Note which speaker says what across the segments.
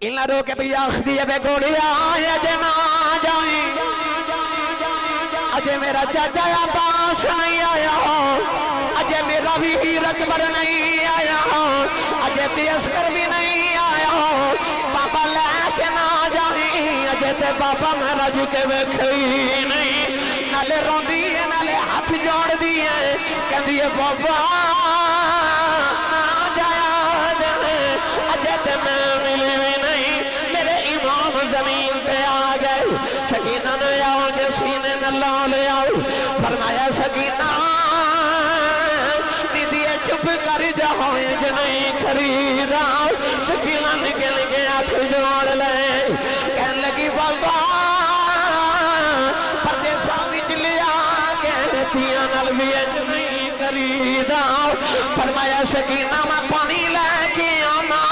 Speaker 1: انہاں رو کے بھی آخ دیئے بے گوڑیا اجے نہ جائیں اجے میرا چاچا عباس نہیں آیا اجے میرا بھی اکبر نہیں آیا اجے تے اصغر بھی نہیں آیا بابا لے کے نہ جائیں اجے تے بابا میں رج کے ویکھی نہیں نالے رون دیئے نالے ہاتھ جوڑ دیئے کہہ دیئے بابا نہ جایا جائے اجے تے میں ملی بھی نہیں میرے امام زمین پہ آ گئے سکینہ نے آؤ کے سینے نہ لا لے آؤ فرمایا سکینہ دیدیے چپ کر جاؤ جو نہیں خریدا سکینہ نکل کے ہاتھ جوڑ لے کہنے لگی بابا پردے ساوچ لیا کہتیاں نلویے جو نہیں خریدا فرمایا سکینہ میں پانی لے کے آنا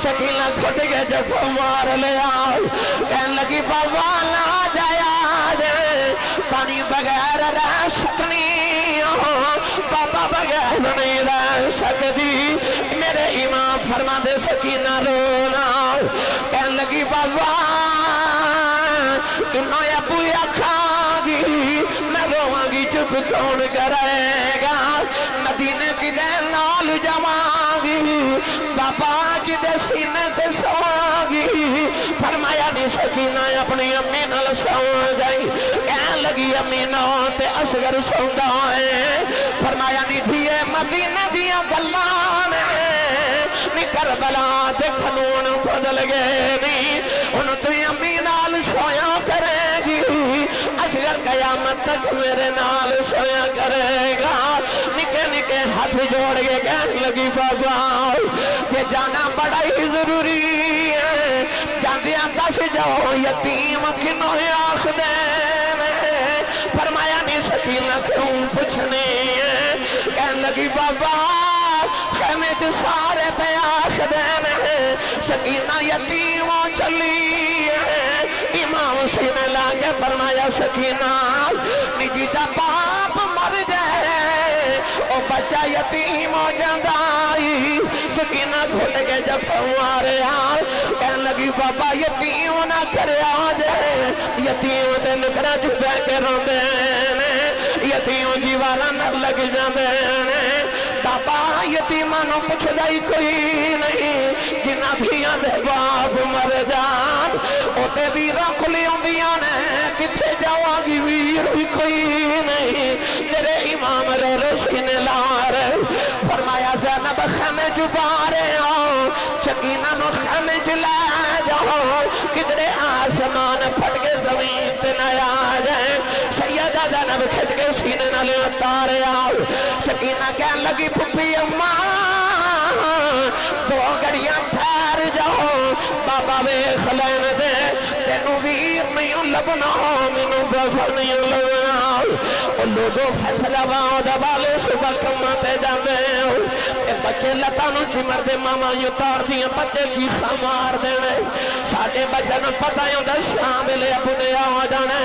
Speaker 1: سکینہ کھٹ کے جب مار لے آؤ کہنے لگی بابا نہ جایا جائے پانی بغیر رہ سکنی بابا بغیر نہیں رہ سکتی میرے امام فرما دے سکینہ رونا کہنے لگی بابا انہوں ابو کھا گی میں رواں گی چپ کون کرے گا مدینے کی دے نال جماں گی بابا کی دے سینے سے سواں گی فرمایا نہیں سکینہ اپنی امی نال سو گئی کہنے لگی امی نو تے اصغر سوندا ہے فرمایا نہیں دیئے مدینہ دیا گلان نی کربلا تے خنون بدل گئے نہیں انہوں تو امی نال سویا کرے گی اصغر قیامت تک میرے نال سویا کرے گا نکے نکے ہاتھ جوڑ کے کہنے لگی بابا کہ جانا بڑا ہی ضروری ہے جاندیاں دس جاؤ یتیم کنوں آخ دے فرمایا نہیں سکینہ کیوں پوچھنے کہنے لگی بابا خیمے جو سارے پہ آخ دے سکینہ یتیموں چلی امام سینے لاغے فرمایا سکینہ نجی دا باپ مر جائے او بچہ یتیم ہو جاندائی سکینہ کھول کے جب فوارے آئے کہنے لگی بابا یتیم نہ کرے آجائے یتیم دے نکرہ چھپے کے روندے یتیم جیوالا نہ لگ جاندے بابا یتیمانوں پوچھ جائی کوئی نہیں جنہ دھیاں دے باپ مر جان اوتے ویرہ کھلی ہوندیاں نے کتھے جاواگی ویر بھی کوئی نہیں تیرے امام رو رسینے لارے فرمایا زینب خیمے جبارے آؤ چکینہ نو خیمے جلے جاؤ کدرے آسمان پھٹ کے زمین تے نہ آ جائیں سیدہ زینب کھچ کے سینے نہ لے اتارے آؤ سکینہ کہنے لگی پھپی اماں دو گڑیاں پھیر جاؤ بابا بے خلین دے تینو ویر نہیں لبنا منو بابا نہیں لبنا اور لوگوں فیصلہ وہاں دوالے صبح کماتے جانے بچے لتانو چمر دے ماما یوں تار دیا بچے چیخا مار دینے ساڑھے بچن پتائیوں دا شاملے اپنے آ جانے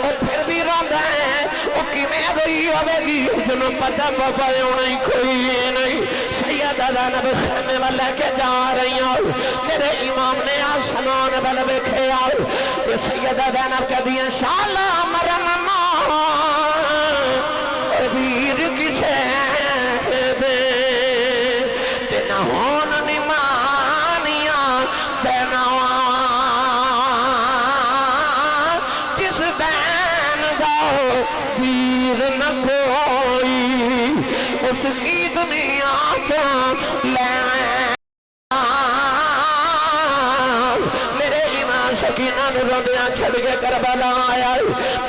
Speaker 1: اور پھر بھی روندہ ہے وہ کی میں روئی ہوئے گی جنہوں پتہ بابا یوں نہیں کوئی نہیں سیدہ زینب خیمے والے کے جا رہی ہوں میرے امام نے آسمان والے بکھے آؤ کہ سیدہ زینب کہہ دیا شالا مرن ماں ویر کسے دے تینا ہون نمانیاں بیناوان کس بین داؤ ویر نہ کوئی اس کی دنیا تو لیں میرے ایمان سکینہ نے روندیاں چھڑ کے کربلا آیا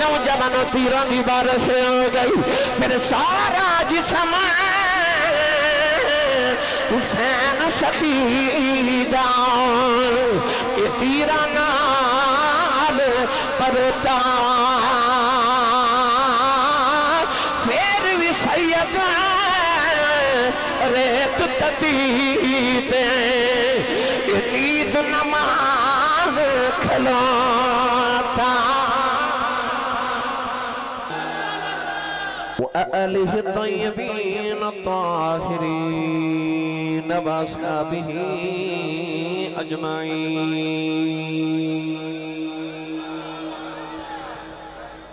Speaker 1: نوجوانوں تیروں کی بارش ہو گئی پھر سارا جسم حسین شہیدہ یہ تیرہ نال پرتا پھر بھی سید ریت تدیدیں عید نماز کھلوتا آلہ الطیبین الطاہرین واصحابہ اجمعین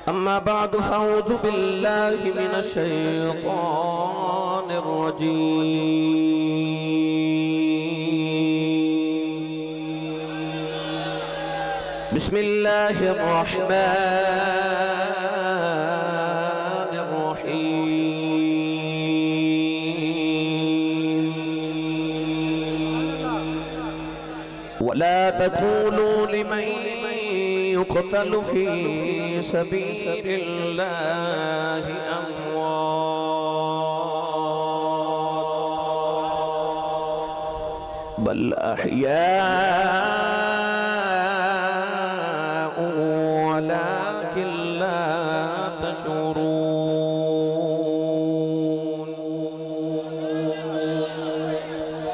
Speaker 1: اما بعد فاعوذ باللہ من الشیطان الرجیم بسم اللہ الرحمن الرحیم ولا تقولوا لمن يقتل في سبيل الله أموات بل أحياء ولكن لا تشعرون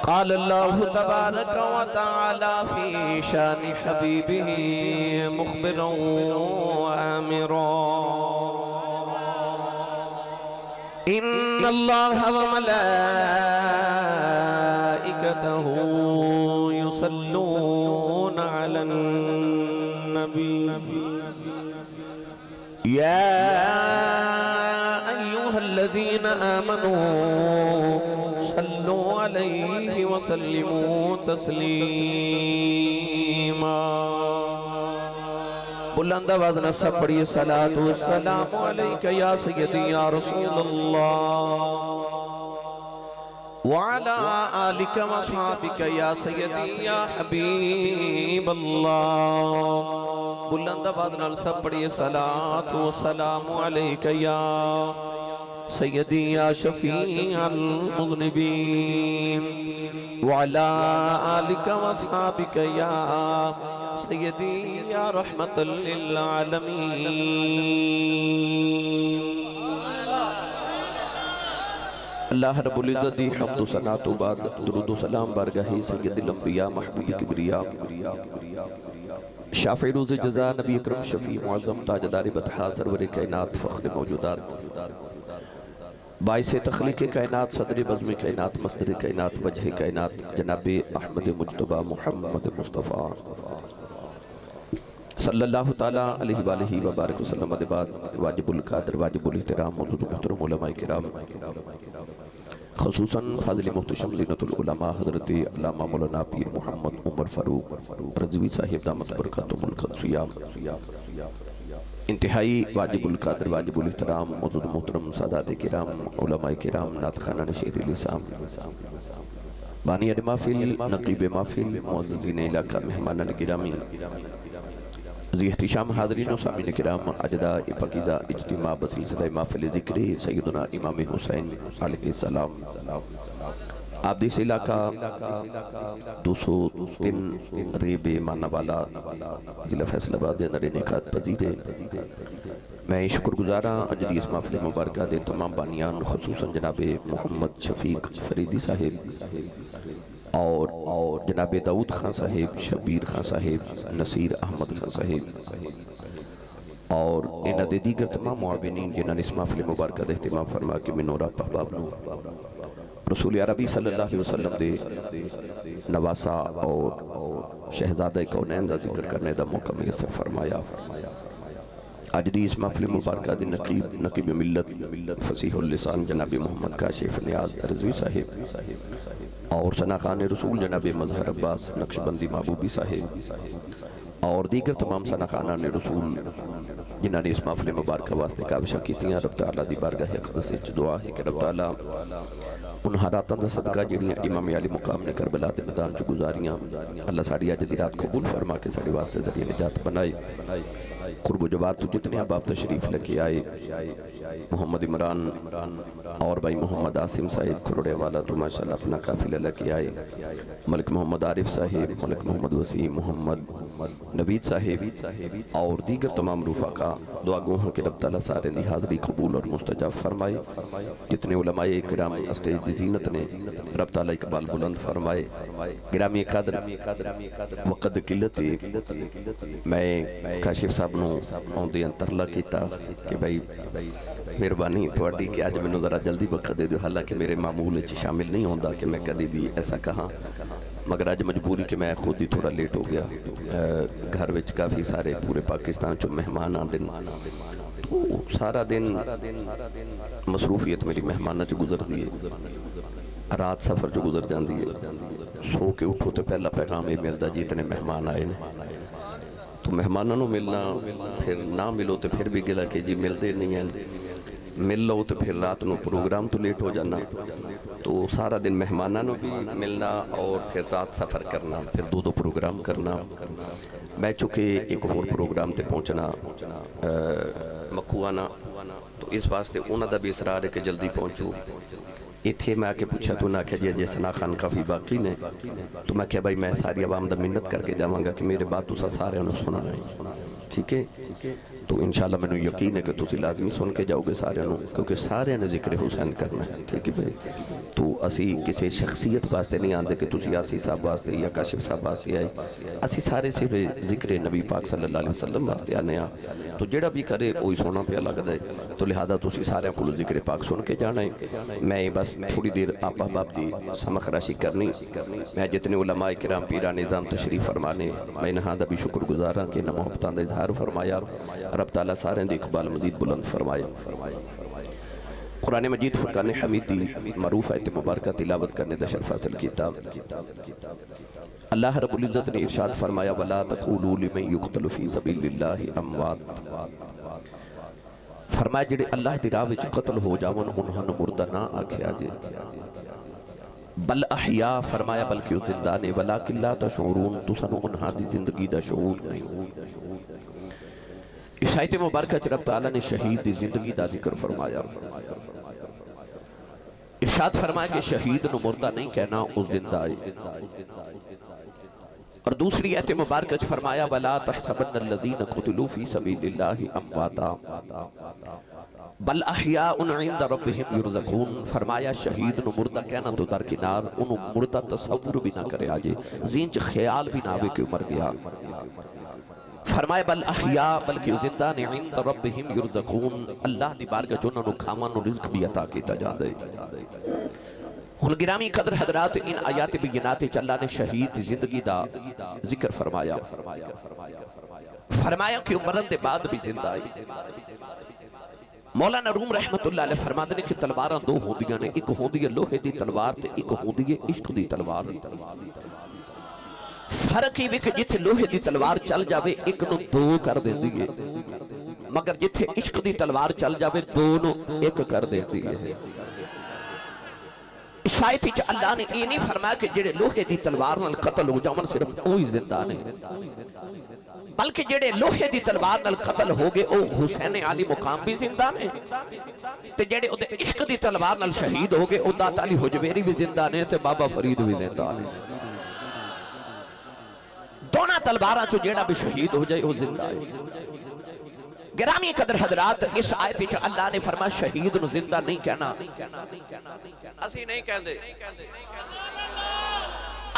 Speaker 1: قال الله تبارك وتعالى في شان حبيبه مخبرا وآمرا إن الله وملائكته يصلون على النبي يا أيها الذين آمنوا صلوا عليه وسلموا تسلیما بلند آواز نہ سب پڑھیے صلاۃ والسلام علیک یا سیدی یا رسول اللہ وعلى آلك وصحابك يا سيدي يا حبيب الله بلند آواز نال سب پڑھیے صلاۃ والسلام علیک یا سیدی یا شفیع المذنبین وعلى آلك وصحابك یا سیدی یا رحمت للعالمین اللہ رب العزت دی حمد و ثناء تو بعد درود و سلام بارگاہ سید الانبیاء محبوب کبریاء شافع روز جزا نبی اکرم شفیع معظم تاجدار بطحا سرور کائنات فخر موجودات باعث تخلیق کائنات صدر بزم کائنات مصدر کائنات وجہ کائنات جناب احمد مجتبہ محمد مصطفیٰ صلی اللہ تعالیٰ علیہ وآلہ وبارک وسلم بعد واجب القادر واجب الاحترام موجود محترم علماء کرام خصوصاً فاضل محتشم زینت العلماء حضرت علامہ مولانا پیر محمد عمر فاروق رضوی صاحب دامت برکاتم القدسیہ انتہائی واجب القادر واجب الاحترام موجود محترم سادات کرام علماء کرام نعت خانان شیر لسام بانی محفل نقیب محفل معززین علاقہ مہمانان گرامی ذی احتشام حاضرین و سامعین کرام اجداء پاکیزہ اجتماع بسلسلہ محفل ذکر سیدنا امام حسین علیہ السلام آپ دیس علاقہ 203 ریب مانا والا ضلع فیصل آباد اندر انعقاد پذیر ہے میں شکر گزارا اجدی اس محفل مبارکہ دے تمام بانیان خصوصاً جناب محمد شفیق فریدی صاحب اور جناب داؤد خان صاحب شبیر خان صاحب نصیر احمد خان صاحب اور انہ دے دیگر تمام معاونین جنہاں نے اس محفل مبارکہ دے اہتمام فرما کے منورہ پہباب نو رسول عربی صلی اللہ علیہ وسلم دے نواسا اور شہزادہ کونین دا ذکر کرنے دا موقع میسر فرمایا آج دی اس محفل مبارکہ دی نقیب ملت فصیح اللسان جناب محمد کاشف نیاز رضوی صاحب اور ثناخان رسول جناب مظہر عباس نقشبندی محبوبی صاحب اور دیگر تمام ثناخانان رسول جنہاں نے اس محفل مبارکہ واسطے کاوشہ کیتیاں رب تعالیٰ دی بارگاہ اقدس سے دعا ہے کہ رب تعالیٰ ان حالاتاں دا صدقہ جنہاں امام علی مقام نے کربلا دے میدان جو گزاریاں اللہ ساڑی آج دی رات قبول فرما کے ساڑی واسطے ذریعہ نجات بنائے قرب و جوار تو جتنے اب آپ تشریف لکے آئے محمد عمران اور بھائی محمد عاصم صاحب کھروڑے والا تو ماشاءاللہ اپنا قافلہ لکے آئے ملک محمد عارف صاحب ملک محمد وسیم محمد نوید صاحب اور دیگر تمام رفقا دعا گو ہیں کہ رب تعالیٰ سارے دی حاضری قبول اور مستجاب فرمائے جتنے علماء اکرام اسٹیج
Speaker 2: دی زینت نے رب تعالیٰ اقبال بلند فرمائے گرامی قدر وقت قلتی میں کاشف صاحب نو آندے انترلا کیتا کہ بھائی مہربانی تھوڑی کہ آج میں ذرا جلدی وقت دے دو، حالانکہ میرے معمول شامل نہیں ہوندا کہ میں کدی بھی ایسا کہاں، مگر آج مجبوری کہ میں خود ہی تھوڑا لیٹ ہو گیا۔ گھر وچ کافی سارے پورے پاکستان چو مہمان آندن، تو سارا دن مصروفیت میری مہمانہ چو گزر دیئے، رات سفر چو گزر جان دیئے، سو کے اٹھو تو پہلا پیغام یہ ملتا جی اتنے مہمان آئے نے، تو مہمانوں نو ملنا، پھر نہ ملو تو پھر بھی گلا کہ جی ملتے نہیں ہیں، مل لو تو پھر رات نو پروگرام تو لیٹ ہو جانا، تو سارا دن مہمانوں نو بھی ملنا اور پھر رات سفر کرنا، پھر دو پروگرام کرنا۔ میں چکے ایک اور پروگرام تے پہنچنا مکھوانا، تو اس واسطے انہوں دا بھی اصرار ہے کہ جلدی پہنچو۔ اتھے میں آکے پوچھا تو نہ کہ جی سنا خان کافی باقی نے، تو میں کہا بھائی میں ساری عوام دا منت کر کے جاؤں گا کہ میرے بات تسا سارے انہوں سنا رہے، ٹھیک ہے؟ تو انشاءاللہ میں نے یقین ہے کہ تسی لازمی سن کے جاؤ گے سارے انہوں، کیونکہ سارے انہوں ذکر حسین کرنا ہے، ٹھیک ہے بھائی؟ تو اسی کسی شخصیت واسطے نہیں آندے کہ تسی آسی صاحب واسطے یا کاشف صاحب واسطے آئے، اسی سارے سے ذکر نبی پاک صلی اللہ علیہ وسلم واسطے آنے آ، تو جڑا بھی کرے وہی سونا پہ لگ دے، تو لہذا تسی سارے کو ذکر پاک سن کے جانا ہے۔ میں بس تھوڑی دیر آپ احباب دی سمخ راشی کرنی، میں جتنے علماء کرام پیران نظام تشریف فرمانے، میں انہاں دا بھی شکر گزارا کہ انہاں محبتان دا اظہار فرمایا، رب تعالیٰ سارے دی اقبال مزید بلند فرمایا۔ قرآن مجید فرقان حمیدی معروف آیت مبارکہ تلاوت کرنے دا شرف حاصل کیتا۔ اللہ رب العزت نے ارشاد فرمایا وَلَا تَقُولُوا لِمَنْ يُقْتَلُ فِي سَبِيلِ اللَّهِ أَمْوَاتٍ، فرمایا جڑے اللہ دی راہ وچ قتل ہو جاون انہاں نوں مردہ نہ آکھیا جے، بل احیاء، فرمایا بلکہ وہ زندہ نے، وَلَكِنْ لَا تَشْعُرُونَ، تُساں نوں انہاں دی زندگی دا شعور نہیں۔ اس آیت مبارکہ رب تعالیٰ نے شہید دی زندگی دا ذکر فرمایا، ارشاد فرمایا کہ شہید نو مردہ نہیں کہنا، اس زندہ ہے۔ اور دوسری آیت مبارکہ فرمایا وَلَا تَحْسَبَنَّ الَّذِينَ قُتِلُوا فِي سَبِيلِ اللَّهِ أَمْوَاتًا بل احیاء عند ربهم يرزقون، فرمایا شہید نو مردہ کہنا تو درکنار، انہوں مردہ تصور بھی نہ کرے آجے، زینچ خیال بھی نہ ہوئے کہ مر گیا۔ فرمایا بل احیاء، بلکہ زندہ نے عند ربهم يرزقون، اللہ دی بارگاہ جو انہوں کھامان و رزق بھی عطا کیتا جا دے۔ ہن گرامی قدر حضرات، ان آیات بینات اللہ نے شہید دی زندگی دا ذکر فرمایا، فرمایا کہ مرن دے بعد بھی زندہ ہے۔ مولانا روم رحمت اللہ علیہ فرماتے ہیں کہ تلواراں دو ہوندیاں نے، ایک ہوندی ہے لوہے دی تلوار تے ایک ہوندی ہے عشق دی تلوار۔ فرق ہی بھی کہ جتھے لوہے دی تلوار چل جاوے ایک نو دو کر دیں دیئے، مگر جتھے عشق دی تلوار چل جاوے دونوں ایک کر دیں دیئے۔ اس آیت وچ اللہ نے یہ نہیں فرمایا کہ جڑے لوہے دی تلوار نال قتل ہو جاون صرف وہی زندہ نہیں، بلکہ جڑے لوہے دی تلوار نال قتل ہو گئے او حسین علی مقام بھی زندہ نے، تے جڑے او دے عشق دی تلوار نال شہید ہو گئے او داتا علی حجویری بھی زندہ نے تے بابا فرید بھی زندہ نے۔ دونہ تلوارہ چو جیڑا بھی شہید ہو جائے وہ زندہ ہے۔ گرامی قدر حضرات، اس آیت وچ اللہ نے فرمایا شہید نو زندہ نہیں کہنا، اسی نہیں کہہ دے،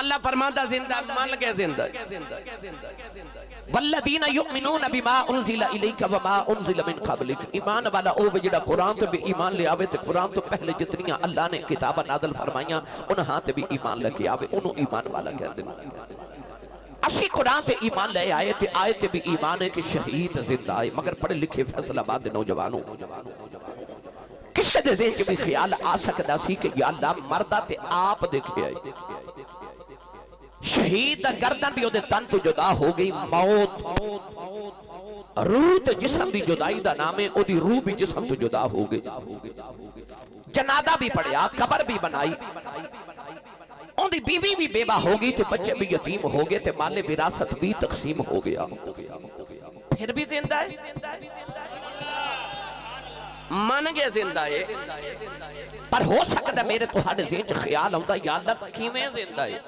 Speaker 2: اللہ فرماتا زندہ مان کے زندہ والذین یؤمنون بما انزل الیک وما انزل من قبلک، ایمان والا او جڑا قرآن تے بھی ایمان لے آوے تے قرآن تو پہلے جتنیاں اللہ نے کتابہ نازل فرمائیاں انہاں تے بھی ایمان لے کے آوے، انہوں ایمان والا کہہ دے۔ اسی قرآن تے ایمان لے آئے تے آئے تے بھی ایمان ہے کہ شہید زندہ آئے، مگر پڑھے لکھے فیصلہ آباد نوجوانوں کسے دے ذہن کے بھی خیال آ سکتا سی کہ یا اللہ مردہ تے آپ دیکھے آئے، شہید دا گردن بھی دے تن تو جدا ہو گئی، موت روح تے جسم دی جدائی دا نام ہے، او دی روح بھی جسم تو جدا ہو گئی، جنادہ بھی پڑھیا، قبر بھی بنائی، ان دی بیوی بھی بیوہ ہو گئی تھے، بچے بھی یتیم ہو گئے تھے، مال وراثت بھی تقسیم ہو گیا، پھر بھی زندہ ہے، مان گیا زندہ ہے، پر ہو سکتا میرے تو ہر ذہن خیال ہوتا یا اللہ کیویں زندہ ہے،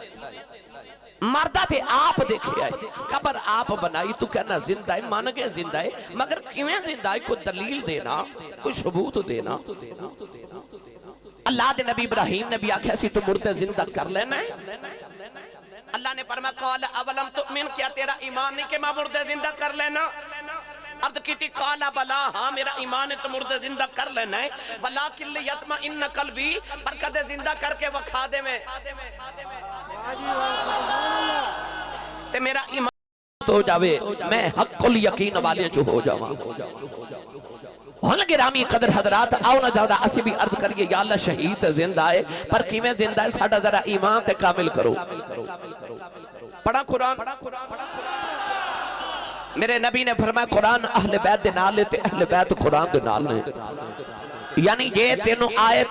Speaker 2: مردہ تھے آپ دیکھے آئے، قبر آپ بنائی تو کہنا زندہ ہے، مان گیا زندہ ہے، مگر کیویں زندہ ہے، کوئی دلیل دینا، کوئی ثبوت دینا۔
Speaker 1: اللہ دے نبی ابراہیم نے بھی آکھیا سی تو مردے زندہ کر لینا ہے. اللہ نے فرمایا قال اولم تؤمن، کیا تیرا ایمان نہیں کہ میں مردے زندہ کر لینا؟ عرض کی تھی قال بلا، ہاں میرا ایمان ہے تو مردے زندہ کر لینا ہے. ولکن لیطمئن قلبی، پر کدے زندہ کر کے وکھا دے میں تے میرا ایمان ہو جاوے، میں حق الیقین والے جو ہو جاواں. ہن گرامی قدر حضرات، آؤ نہ ذرا اسی بھی عرض کریے یا اللہ شہید زندہ ہے پر کیویں زندہ ہے ساڈا ذرا ایمان تے کامل کرو. پڑھا قرآن. میرے نبی نے فرمایا قرآن اہل بیت دے نال تے اہل بیت قرآن دے نال نے. یعنی یہ تینوں آیت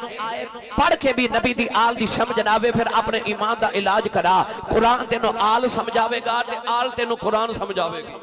Speaker 1: پڑھ کے بھی نبی دی آل دی سمجھ ناوے پھر اپنے ایمان دا علاج کرا. قرآن تینوں آل سمجھاوے گا تے آل تینوں قرآن سمجھاوے گی.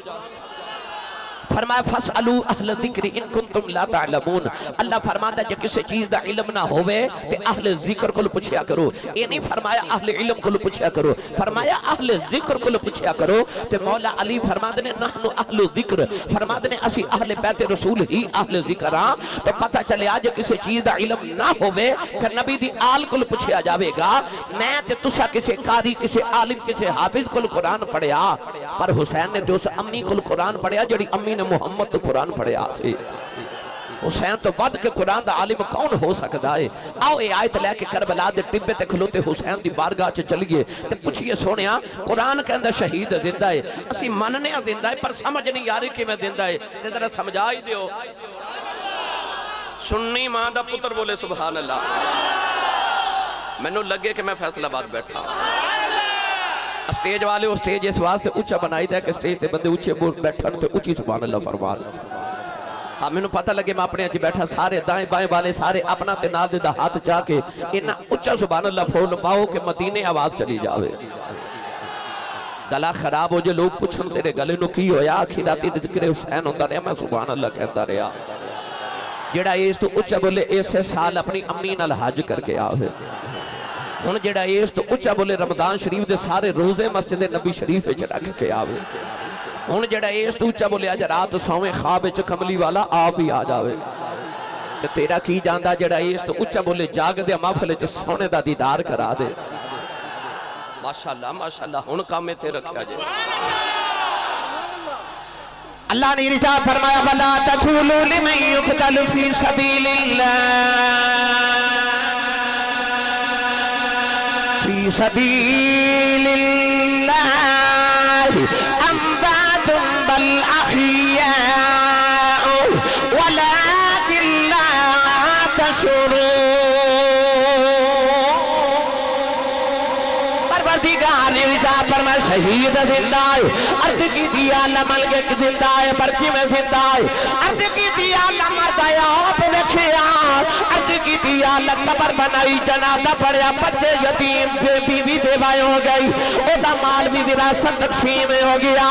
Speaker 1: فرمایا فَاسْأَلُوا أَهْلَ الذِّكْرِ إِن كُنتُمْ لَا تَعْلَمُونَ. اللہ فرماتا ہے جب کسی چیز دا علم نہ ہوئے تے اہل ذکر کو پوچھیا کرو. یہ نہیں فرمایا اہل علم کو پوچھیا کرو، فرمایا اہل ذکر کو پوچھیا کرو. تے مولا علی فرماتے نے نحن اہل ذکر، فرماتے نے اسی اہل بیت رسول ہی اہل ذکر ہاں. تو پتہ چلے آج کسی چیز دا علم نہ ہوئے پھر نبی دی آل کو پوچھیا جاوے گا. میں تے تسا کسی قاری، کسی عالم، کسی حافظ کو قرآن پڑھیا، پر حسین نے جو امی کو قرآن پڑھیا جڑی امی نے محمد تو قرآن پڑھیا سی. حسین تو بد کے قرآن دا عالم کون ہو سکتا ہے؟ آؤ اے آیت لے کے کربلا دے ٹبے تے کھلوتے حسین دی بارگاہ چ چلیے تے پوچھئے سونیا قرآن کے اندر شہید زندہ ہے، اسی مننے زندہ ہے پر سمجھ نہیں یاری کہ میں زندہ ہے. تے ذرا سمجھا ہی دیو. سنی ماں دا پتر بولے سبحان اللہ. مینوں لگے کہ میں فیصل آباد بیٹھا. اسٹیج والے اسٹیج اس واسطے اونچا بنائی دے کہ اسٹیج تے بندے اونچے بیٹھن تے اونچی سبحان اللہ فرمان. ہاں مینوں پتہ لگے میں اپنے اچھی بیٹھا سارے دائیں بائیں والے سارے اپنا تے نال دے دا ہاتھ چاہ کے انہاں اونچا سبحان اللہ فول پاؤ کہ مدینے آواز چلی جاوے. گلا خراب ہو جے لوگ پوچھن تیرے گلے نو کی ہویا؟ آکھی راتی تے ذکر حسین ہوندا رہیا میں سبحان اللہ کہتا رہیا. جڑا اس تو اونچا بولے اسے سال اپنی امی نال حج کر کے آوے. ہن جڑا اس تو اونچا بولے رمضان شریف دے سارے روزے مسجد نبی شریف وچ رکھ کے آوے. ہن جڑا اس تو اونچا بولے اج رات سویں خواب وچ کملی والا آپ ہی آ جاوے. تے تیرا کی جاندا جڑا اس تو اونچا بولے جاگ دے محفل وچ سونے دا دیدار کرا دے. ماشاءاللہ ماشاءاللہ ہن کام تے رکھیا جے. اللہ نے ارشاد فرمایا ولا تقولوا لمن يقتل في سبيل الله في سبيل الله أموات بل أحياء ولكن لا تشعرون. پروردگار نے ارشاد فرمایا شہید زندہ ہے. عرض کی تھی اللہ ملک زندہ ہے پر کیویں زندہ ہے؟ عرض کی تھی اللہ مردا آپ ویکھیا. عرض کی تھی اللہ قبر بنائی جنازہ پڑھیا بچے یتیم بیوی بیوہ ہو گئی او دا مال بھی وراثت تقسیم ہو گیا.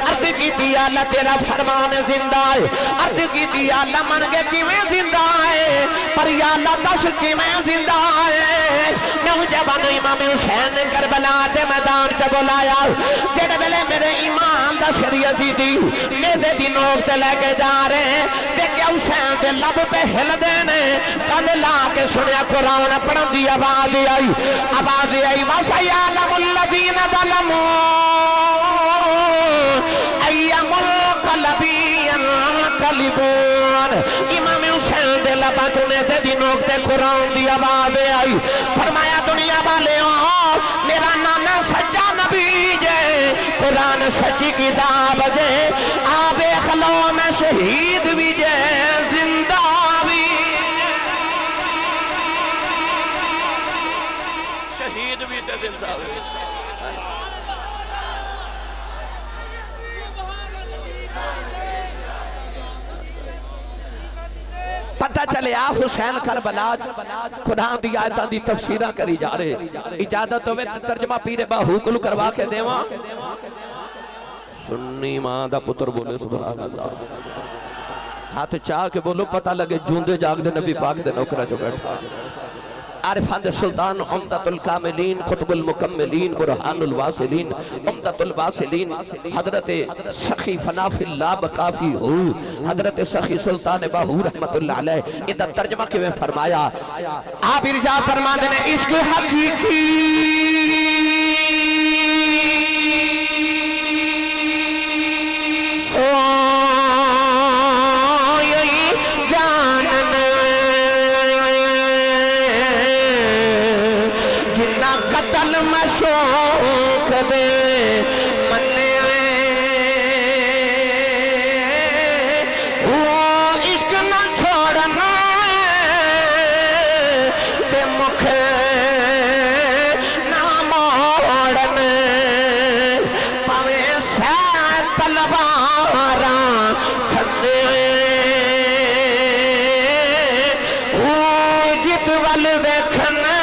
Speaker 1: عرض کی تھی اللہ تیرا فرمان زندہ ہے. عرض کی تھی اللہ من کے کیویں زندہ ہے پر یا اللہ دس کیویں زندہ ہے. نوجوان امام حسین نے کربلا دے میدان چ بلایا جڑے ویلے میرے ایمان دا سر یزیدی میرے دی نوک تے لے کے جا رہے ہیں دیکھے حسین دے لب پہ ہل دینے کن لا کے سنیا قرآن پڑھن دی آواز آئی وَسَيَعْلَمُ الَّذِينَ ظَلَمُوا أَيَّ مُنقَلَبٍ يَنقَلِبُونَ. امام حسین دے لبا چنے دے دی نوک تے قرآن دی آواز آئی. فرمایا دنیا والے میرا نانا سچا نبی جے قرآن سچی کتاب جے آب خلو میں شہید بھی جے زندہ بھی شہید بھی تے زندہ بھی. پتہ چلے آ حسین کربلا قرآن دی آیتاں دی تفسیرہ کری جا رہے. اجازت ہوئے ترجمہ پیر باہو کلو کروا کے دیواں. سنی ماں دا پتر بولے سبحان اللہ. ہاتھ چاہ کے بولو پتہ لگے جوندے جاگ دے نبی پاک دے نوکرہ جو بیٹھا.
Speaker 2: عارفان سلطان عمدۃ الکاملین قطب المکملین برہان الواصلین عمدۃ الواصلین حضرت سخی فنا فی اللہ بکافی ہو حضرت سخی سلطان باہو رحمت اللہ علیہ ادھا ترجمہ کے میں فرمایا آپ ارشاد فرما دینے عشق حقیقی شوق دے منے وہ عشق نہ چھوڑنا دے مکھ نہ موڑنا پاویں سہ تلواراں کھڑے وہ جت ول ویکھنا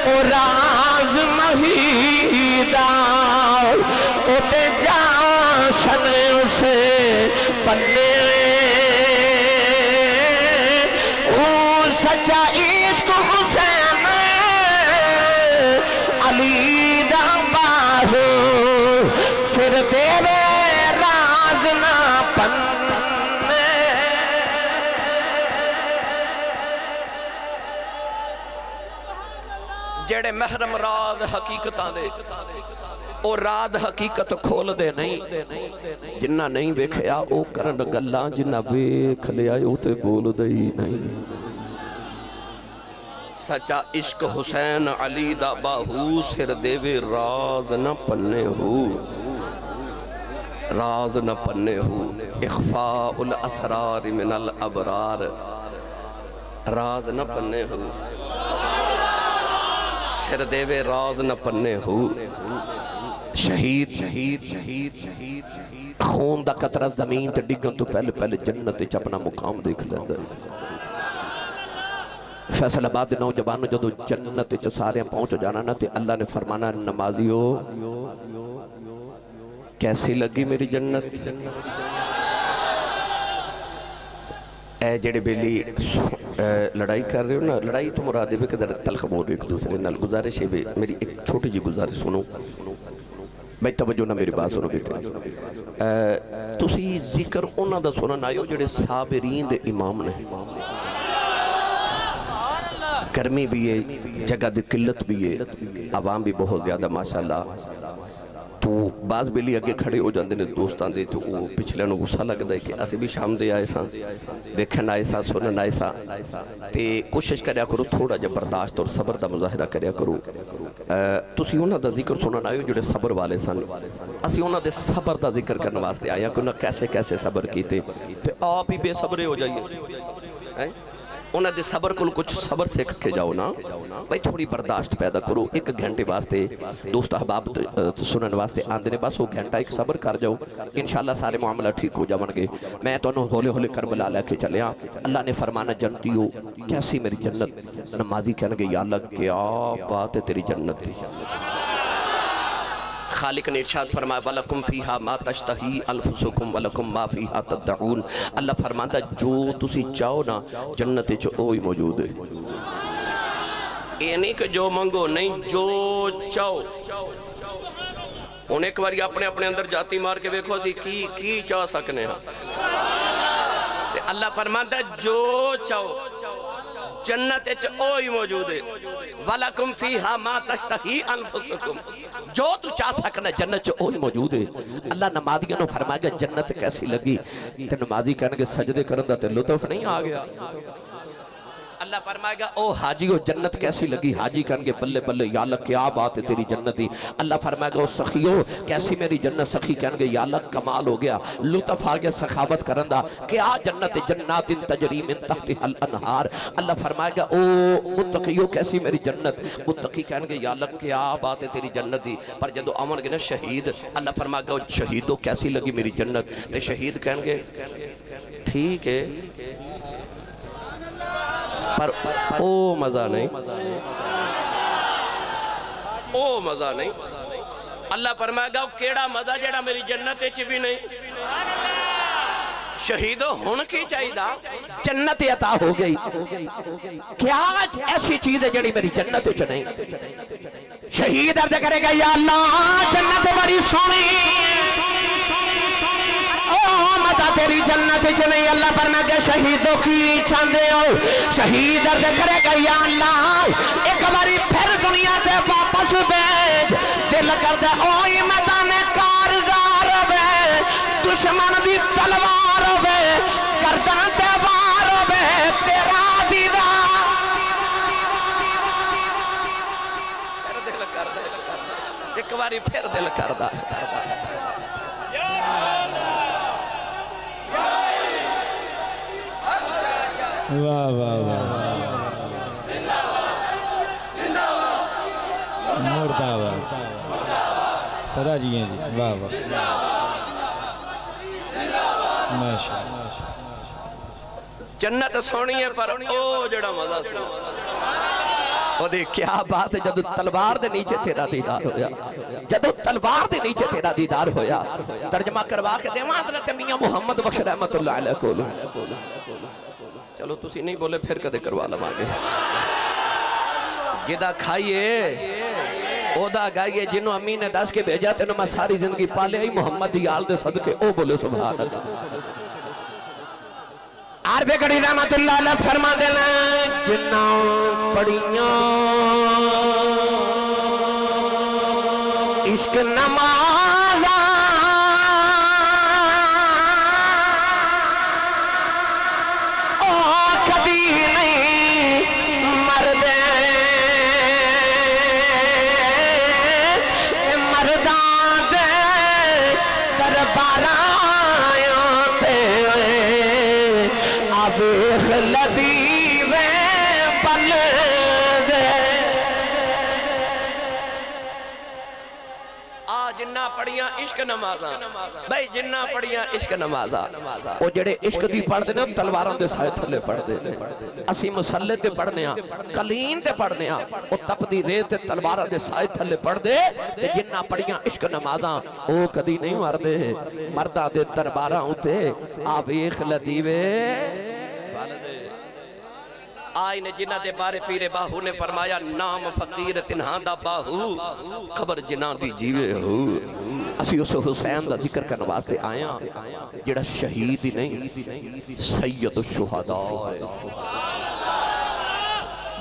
Speaker 2: راز مہیدہ اتے جاشن اسے پلے سچا عشق حسین علی دا باہو سر دیوے راز نہ پنے جڑے محرم راد حقیقتاں دے او راد حقیقت کھول دے نہیں جنہ نہیں ویکھیا او کرن گلاں جنہ ویکھ لیا او تے بول دے ہی نہیں سچا عشق حسین علی دا باہو سر دیوے راز نہ پنے ہو راز نہ پنے ہو اخفاء الاسرار من الابرار راز نہ پنے ہو سر دیوے راز نہ پنے ہو شہید خون دا قطرہ زمین تے ڈگن تو پہلے جنت اچ اپنا مقام دیکھ لیندہ فیصل آباد نوجوانوں جدو جنت اچ سارے پہنچ جانا نا تے اللہ نے فرمانا نمازیو کیسی لگی میری جنت اے جڑے بیلی لڑائی کر رہے ہو نا لڑائی تو مرادے بھی قدر تلخ مور ایک دوسرے نال گزارش ہے بھی میری ایک چھوٹی جی گزارش سنو بھائی توجہ نہ میری بات سنو بیٹے تسی ذکر انہاں دا سنن آئیو جڑے صابرین دے امام نے گرمی بھی ہے جگہ دی قلت بھی ہے عوام بھی بہت زیادہ ماشاءاللہ تو بعض بیلی اگے کھڑے ہو جاندے نے دوستان دے تو وہ پچھلے نو غصہ لگ دے کہ اسی بھی شام دے آئے ساں دیکھن آئے ساں سنن آئے ساں تے کوشش کریا کرو تھوڑا جا برداشت اور صبر دا مظاہرہ کریا کرو تسی انہاں دا ذکر سنن آئے جڑے صبر والے سن اسی انہاں دے صبر دا ذکر کرنے واسطے آیا کہ انہاں کیسے کیسے صبر کیتے تے آپ ہی بے صبرے ہو جائیے انہاں دے صبر کو کچھ صبر سیکھ کے جاؤ نا بھائی تھوڑی برداشت پیدا کرو ایک گھنٹے واسطے دوست احباب سنن واسطے آندے نے بس وہ گھنٹہ ایک صبر کر جاؤ انشاءاللہ سارے معاملہ ٹھیک ہو جاون گے میں تو انہوں ہولے ہولے کربلا لے کے چلے اللہ نے فرمانا جنتیو کیسی میری جنت نمازی کہنے گے یا اللہ کیا بات ہے تیری جنت دی خالق نے ارشاد فرمایا وَلَكُمْ فِيهَا مَا تَشْتَهِي أَنفُسُكُمْ وَلَكُمْ مَا فِيهَا تَدَّعُونَ اللہ فرماتا جو تسی چاہو نا جنت چو اوہی موجود ہے یہ نہیں کہ جو منگو نہیں جو چاہو انہیں ایک باری اپنے اندر جاتی مار کے دیکھو سی کی چاہ سکنے ہیں اللہ فرماتا جو چاہو جنت اچھ اوہی موجود ہے وَلَكُمْ فِيهَا مَا تَشْتَهِي أَنفُسُكُمْ جو تو چاہ سکنا جنت اچھ اوہی موجود ہے اللہ نمازیوں نے فرمایا گا جنت کیسی لگی تے نمازی کہنے کے سجدے کرندہ تے لطف نہیں آگیا اللہ فرمائے گا او حاجی او جنت کیسی لگی حاجی کہنے گے بلے بلے یا اللہ کیا بات ہے تیری جنتی اللہ فرمائے گا او سخیو کیسی میری جنت سخی کہنے گے یا اللہ کمال ہو گیا لطف آگیا سخاوت کرندہ کیا جنت جنات تجری من تحت الانہار اللہ فرمائے گا او متقیو کیسی میری جنت متقی کہنے گے یا اللہ کیا بات ہے تیری جنتی پر جدو آمن گے نا شہید اللہ فرمائے گا شہیدو کیسی لگی میری جنت تے شہید کہنے گے ٹھیک ہے پر او مزہ نہیں او مزہ نہیں اللہ فرمائے گا کیڑا مزہ جڑا میری جنت اچھ بھی نہیں
Speaker 1: شہیدو ہن کی چاہیدہ جنت عطا ہو گئی کیا ایسی چیز ہے جڑی میری جنت چ نہیں شہید عرض کرے گا یا اللہ جنت بڑی سونی مدہ تیری جنت چ نہیں اللہ فرما کہ شہیدوں کی چاندے ہو شہید عرض کرے گا یا اللہ ایک باری پھر دنیا سے واپس بیج دل کردہ اوئی میدان کارزار ہوئے دشمن بھی تلوار ہوئے گردن تیوار ہوئے تیرا دیدار ایک باری پھر دل کردہ
Speaker 3: واہ واہ واہ مرداباد صدا جی ہیں جی واہ واہ ماشاءاللہ
Speaker 1: جنت سونی ہے پر او جڑا مزہ سی او دے کیا بات ہے جدو تلوار دے نیچے تیرا دیدار ہویا جدو تلوار دے نیچے تیرا دیدار ہویا ترجمہ کروا کے دیواں حضرت میاں محمد بخش رحمت اللہ علیہ کو چلو تسی نہیں بولے پھر کدے کروا لواں گے جدا کھائیے اودا گائیے جنہوں امی نے دس کے بھیجا تینوں میں ساری زندگی پالے آئی محمد دی آل دے صدقے او بولے سبحان اللہ عربِ گڑی رحمت اللہ علیہ فرما دینا جنہوں پڑیاں عشق نمازاں جنہ پڑھیاں عشق نمازاں بھائی جنہ پڑھیاں عشق نمازاں وہ جڑے عشق دی پڑھ دے نا تلواراں دے سائے تھلے پڑھ دے اسی مسلح تے پڑھنے ہاں قلین تے پڑھنے ہاں وہ تپ دی ریت تے تلواراں دے سائے تھلے پڑھ دے تے جنہ پڑھیاں عشق نمازاں وہ کدی نہیں مار دے مردہ دے درباراں ہوتے آویخ لدیوے آئی نے جنہ دے بارے پیر باہو نے فرمایا نام فقیر تنہاں دا باہو خبر جنہ دی جیوے ہو اسی اس حسین دا ذکر کرنے واسطے آیا جڑا شہید ہی نہیں سید الشہداء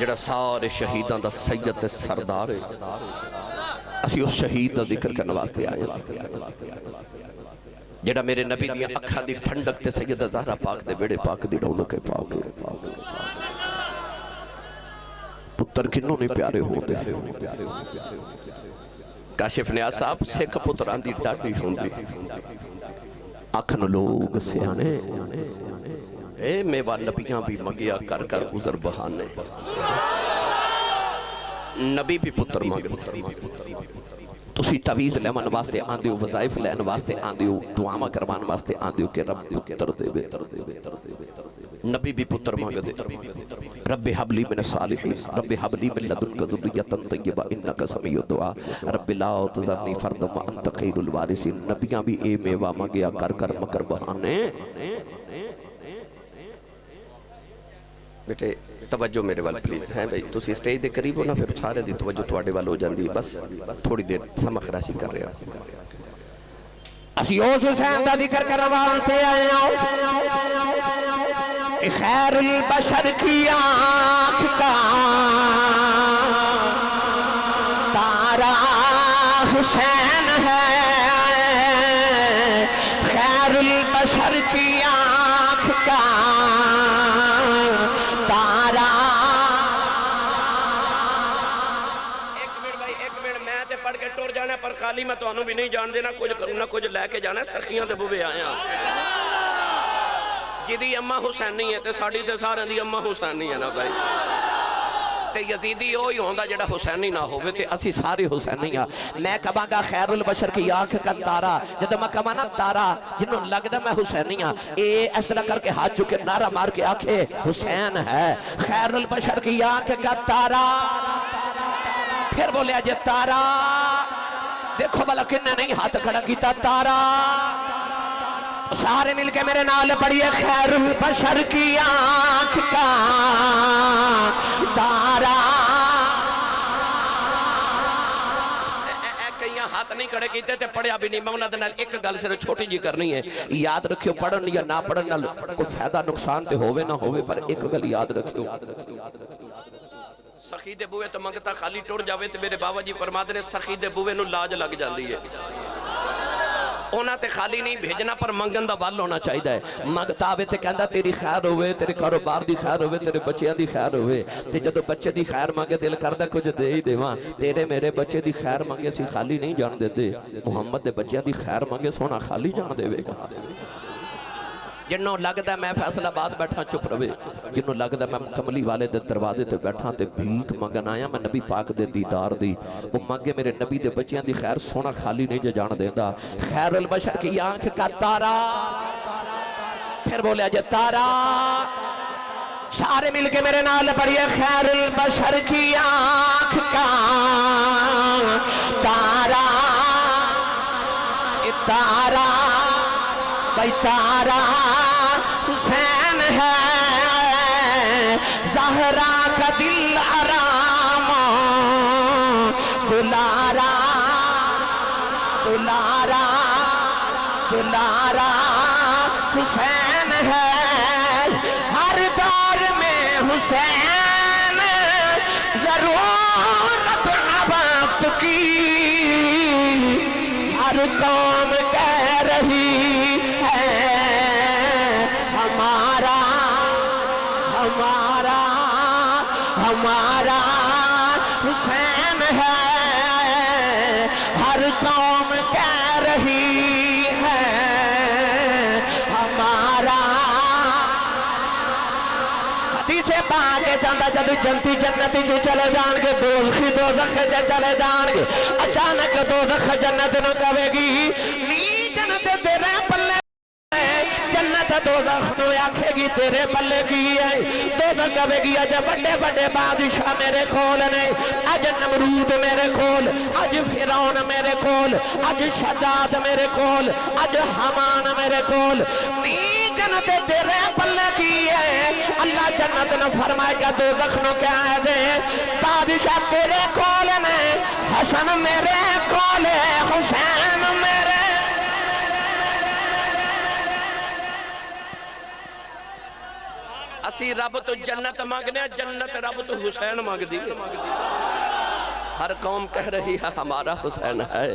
Speaker 1: جڑا سارے شہیدان دا سید سردار اسی اس شہید دا ذکر کرنے واسطے آیا جڑا میرے نبی دیا اکھا دی ٹھنڈک تے سیدہ زہرہ پاک دے بیڑے پاک دی رونق پاک پتر کنوں نہیں پیارے ہوتے کاشف نیاز صاحب سکھ پتران دی ڈاڈی ہوندی اکھن لوگ سیانے اے میوہ نبیاں بھی مگیا کر کر گزر بہانے نبی بھی پتر مانگے تسی تویز لیمن واسطے آن دیو وظائف لین واسطے آن دیو دعاما کروان واسطے آن دیو کہ رب پتر دے بے نبی بھی پتر مانگ دے رب حبلی من الصالحین رب حبلی من لدن کا ذریتا طیبہ انکا سمیع دعا رب لا تذرنی فردم انت خیر الوارثین نبیاں بھی اے میوہ مانگیا کر کر مکر بہانے بیٹے توجہ میرے وال پلیز ہیں بھئی تو سی سٹیج دے قریب ہونا پھر سارے دی توجہ تواڈے وال ہو جاندی بس تھوڑی دیر سمخ راشی کر رہے ہیں اسی اوس حسین دا ذکر کر واسطے آئے خیر البشر کی آنکھ کا تارا حسین ہے خیر البشر کی آنکھ کا تارا ایک منٹ میں تے پڑھ کے ٹور جانا پر خالی میں تو انہوں بھی نہیں جان دینا کچھ کروں نہ کچھ لے کے جانا سخیاں تے بوبے آیا جدی اممہ حسینی ہے تے ساڑی تے سارے دی اممہ حسینی ہے نا بھائی تے یزیدی ہوئی ہوندہ جڑا حسینی نہ ہوئے تے اسی سارے حسینی ہیں میں کہاں گا خیر البشر کی آنکھ کا تارا جدو میں کہاں نا تارا جنہوں لگتا میں حسینی ہیں اے اس طرح کر کے ہاتھ چکے نعرہ مار کے آنکھیں حسین ہے خیر البشر کی آنکھ کا تارا پھر بولے آجے تارا دیکھو بلا کننے نہیں ہاتھ کھڑا کیتا تارا سارے مل کے میرے نال پڑھیے خیر البشر کی آنکھ کا تارا ہاتھ نہیں کھڑے کیتے تے پڑھیا بھی نہیں میں انہاں دے نال ایک گل صرف چھوٹی جی کرنی ہے یاد رکھیو پڑھن یا نہ پڑھن نال کوئی فائدہ نقصان تے ہووے نہ ہووے پر ایک گل یاد رکھیو سخی دے بوئے تو منگتا خالی ٹوڑ جاوے تے میرے بابا جی فرماتے نے سخی دے بوئے نو لاج لگ جاندی ہے اونا تے خالی نہیں بھیجنا پر منگن دا بال ہونا چاہیے ہے منگتا آوے تے کہندا تیری خیر ہوئے تیرے کاروبار دی خیر ہوئے تیرے بچیاں دی خیر ہوئے تے جدو بچے دی خیر مانگے دل کردہ کچھ دے ہی دیواں تیرے میرے بچے دی خیر مانگے سی خالی نہیں جان دے دے محمد دے بچیاں دی خیر مانگے سونا خالی جان دے گا جنہوں لگتا ہے میں فیصلہ بات بیٹھا چپ روے جنہوں لگتا ہے میں کملی والے دے دروازے تے بیٹھا تے بھیک مانگن آیا میں نبی پاک دے دیدار دی وہ مانگے میرے نبی دے بچیاں دی خیر سونا خالی نہیں جان دیندہ خیر البشر کی آنکھ کا تارا پھر بولے آجے تارا سارے مل کے میرے نال پڑھیے خیر البشر کی آنکھ کا تارا تارا بھائی تارا حسین ہے زہرا کا دل آرام دلارا دلارا دلارا حسین ہے ہر دور میں حسین ضرورت وقت کی ہر قوم کہہ رہی ہے ہمارا ہمارا ہمارا حسین ہے ہر قوم کہہ رہی ہے ہمارا حدیث پاک جاندہ جب جنتی جنتی جو چلے جان گے دولخی دوزخ جے چلے جان گے اچانک دوزخ جنت نہ کہے گی نی جنت تیرے پلے جنت دوزخ نو آکھے گی تیرے پلے کی ہے دوزخ کہے گی اج بڑے بڑے بادشاہ میرے کول نے اج نمرود میرے کول اج فرعون میرے کول اج شداد میرے کول اج حمان میرے کول نی جنت تیرے پلے کی ہے اللہ جنت نے فرمائے گا دوزخ نو کیا ہے دے بادشاہ تیرے کول نے حسن میرے کول حسین میرے اسی رب تو جنت مانگنے جنت رب تو حسین مانگ دی ہر قوم کہہ رہی ہے ہمارا حسین ہے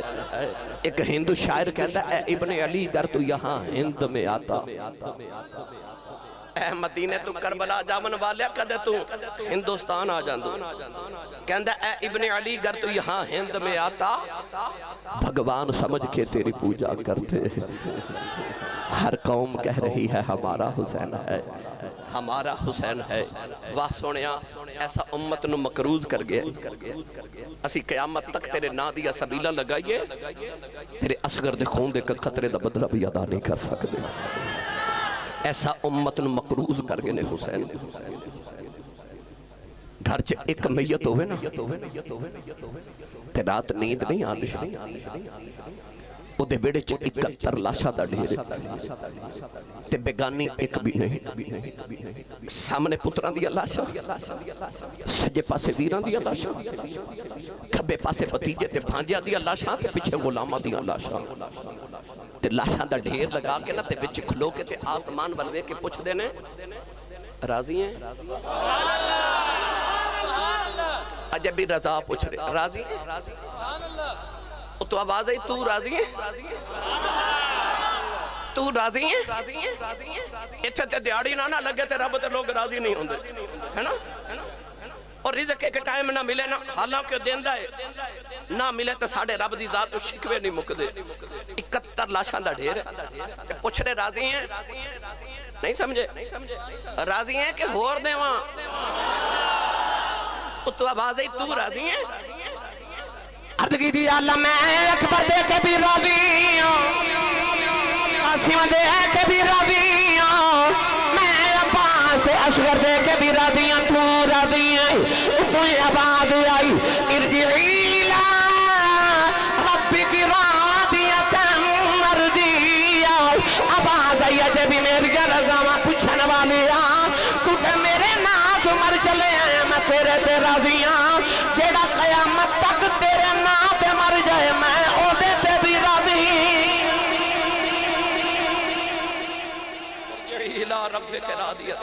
Speaker 1: ایک ہندو شاعر کہتا ہے اے ابن علی گر تو یہاں ہند میں آتا اے مدینے تو کربلا جامن والے کدے تو ہندوستان آ جاندو کہندا اے ابن علی گر تو یہاں ہند میں آتا بھگوان سمجھ کے تیری پوجا کرتے ہر قوم کہہ رہی ہے ہمارا حسین ہے ہمارا حسین ہے واہ سونیا ایسا امت نو مقروض کر گیا اسی قیامت تک تیرے نا دیا سبیلہ لگائیے تیرے اصغر دے خون دے قطرے دا بدلہ بھی ادا نہیں کر سکتے ایسا امت نو مقروض کر گئے نے حسین گھر چے ایک میت ہوئے نا تے رات نیند نہیں آنی او دے بیڑے چے 71 لاشا دا ڈھیرے تے بیگانی ایک بھی نہیں سامنے پتران دیا لاشا سجے پاسے ویران دیا لاشا کھبے پاسے بتیجے تے بھانجیا دیا لاشا تے پیچھے غلامہ دیا لاشا تے لاشا دا ڈھیر لگا کے نا تے بچے کھلو کے تے آسمان بلوے کے پوچھ دینے راضی ہیں عجب بھی رضا پوچھ رہے راضی ہیں تو آواز ہے تو راضی ہیں تو راضی ہیں اتھے تے دیاڑی نہ لگے تے رب تے لوگ راضی نہیں ہوندے ہے نا اور رزق کے ٹائم نہ ملے نا حالانکہ دیندہ ہے نہ ملے تے ساڑھے رب دی ذات شکوے نہیں مکدے 71 لاشاں دا ڈھیر تے پوچھ رہے راضی ہیں نہیں سمجھے راضی ہیں کہ ہور دے وہاں تو آواز ہے تو راضی ہیں عرض کی دی اللہ میں اکبر دے کے بھی راضی ہوں عاصم دے کے بھی راضی ہوں میں عباس دے اصغر دے کے بھی راضی ہوں تو راضی ہیں تو آواز آئی ارجعی لا ربی کی راضیتا مرضیہ آواز تیرے تے راضیاں جیڑا قیامت تک تیرے نام تے مر جائے میں او دے تے بھی راضی
Speaker 2: جڑی الہ رب کے راضیت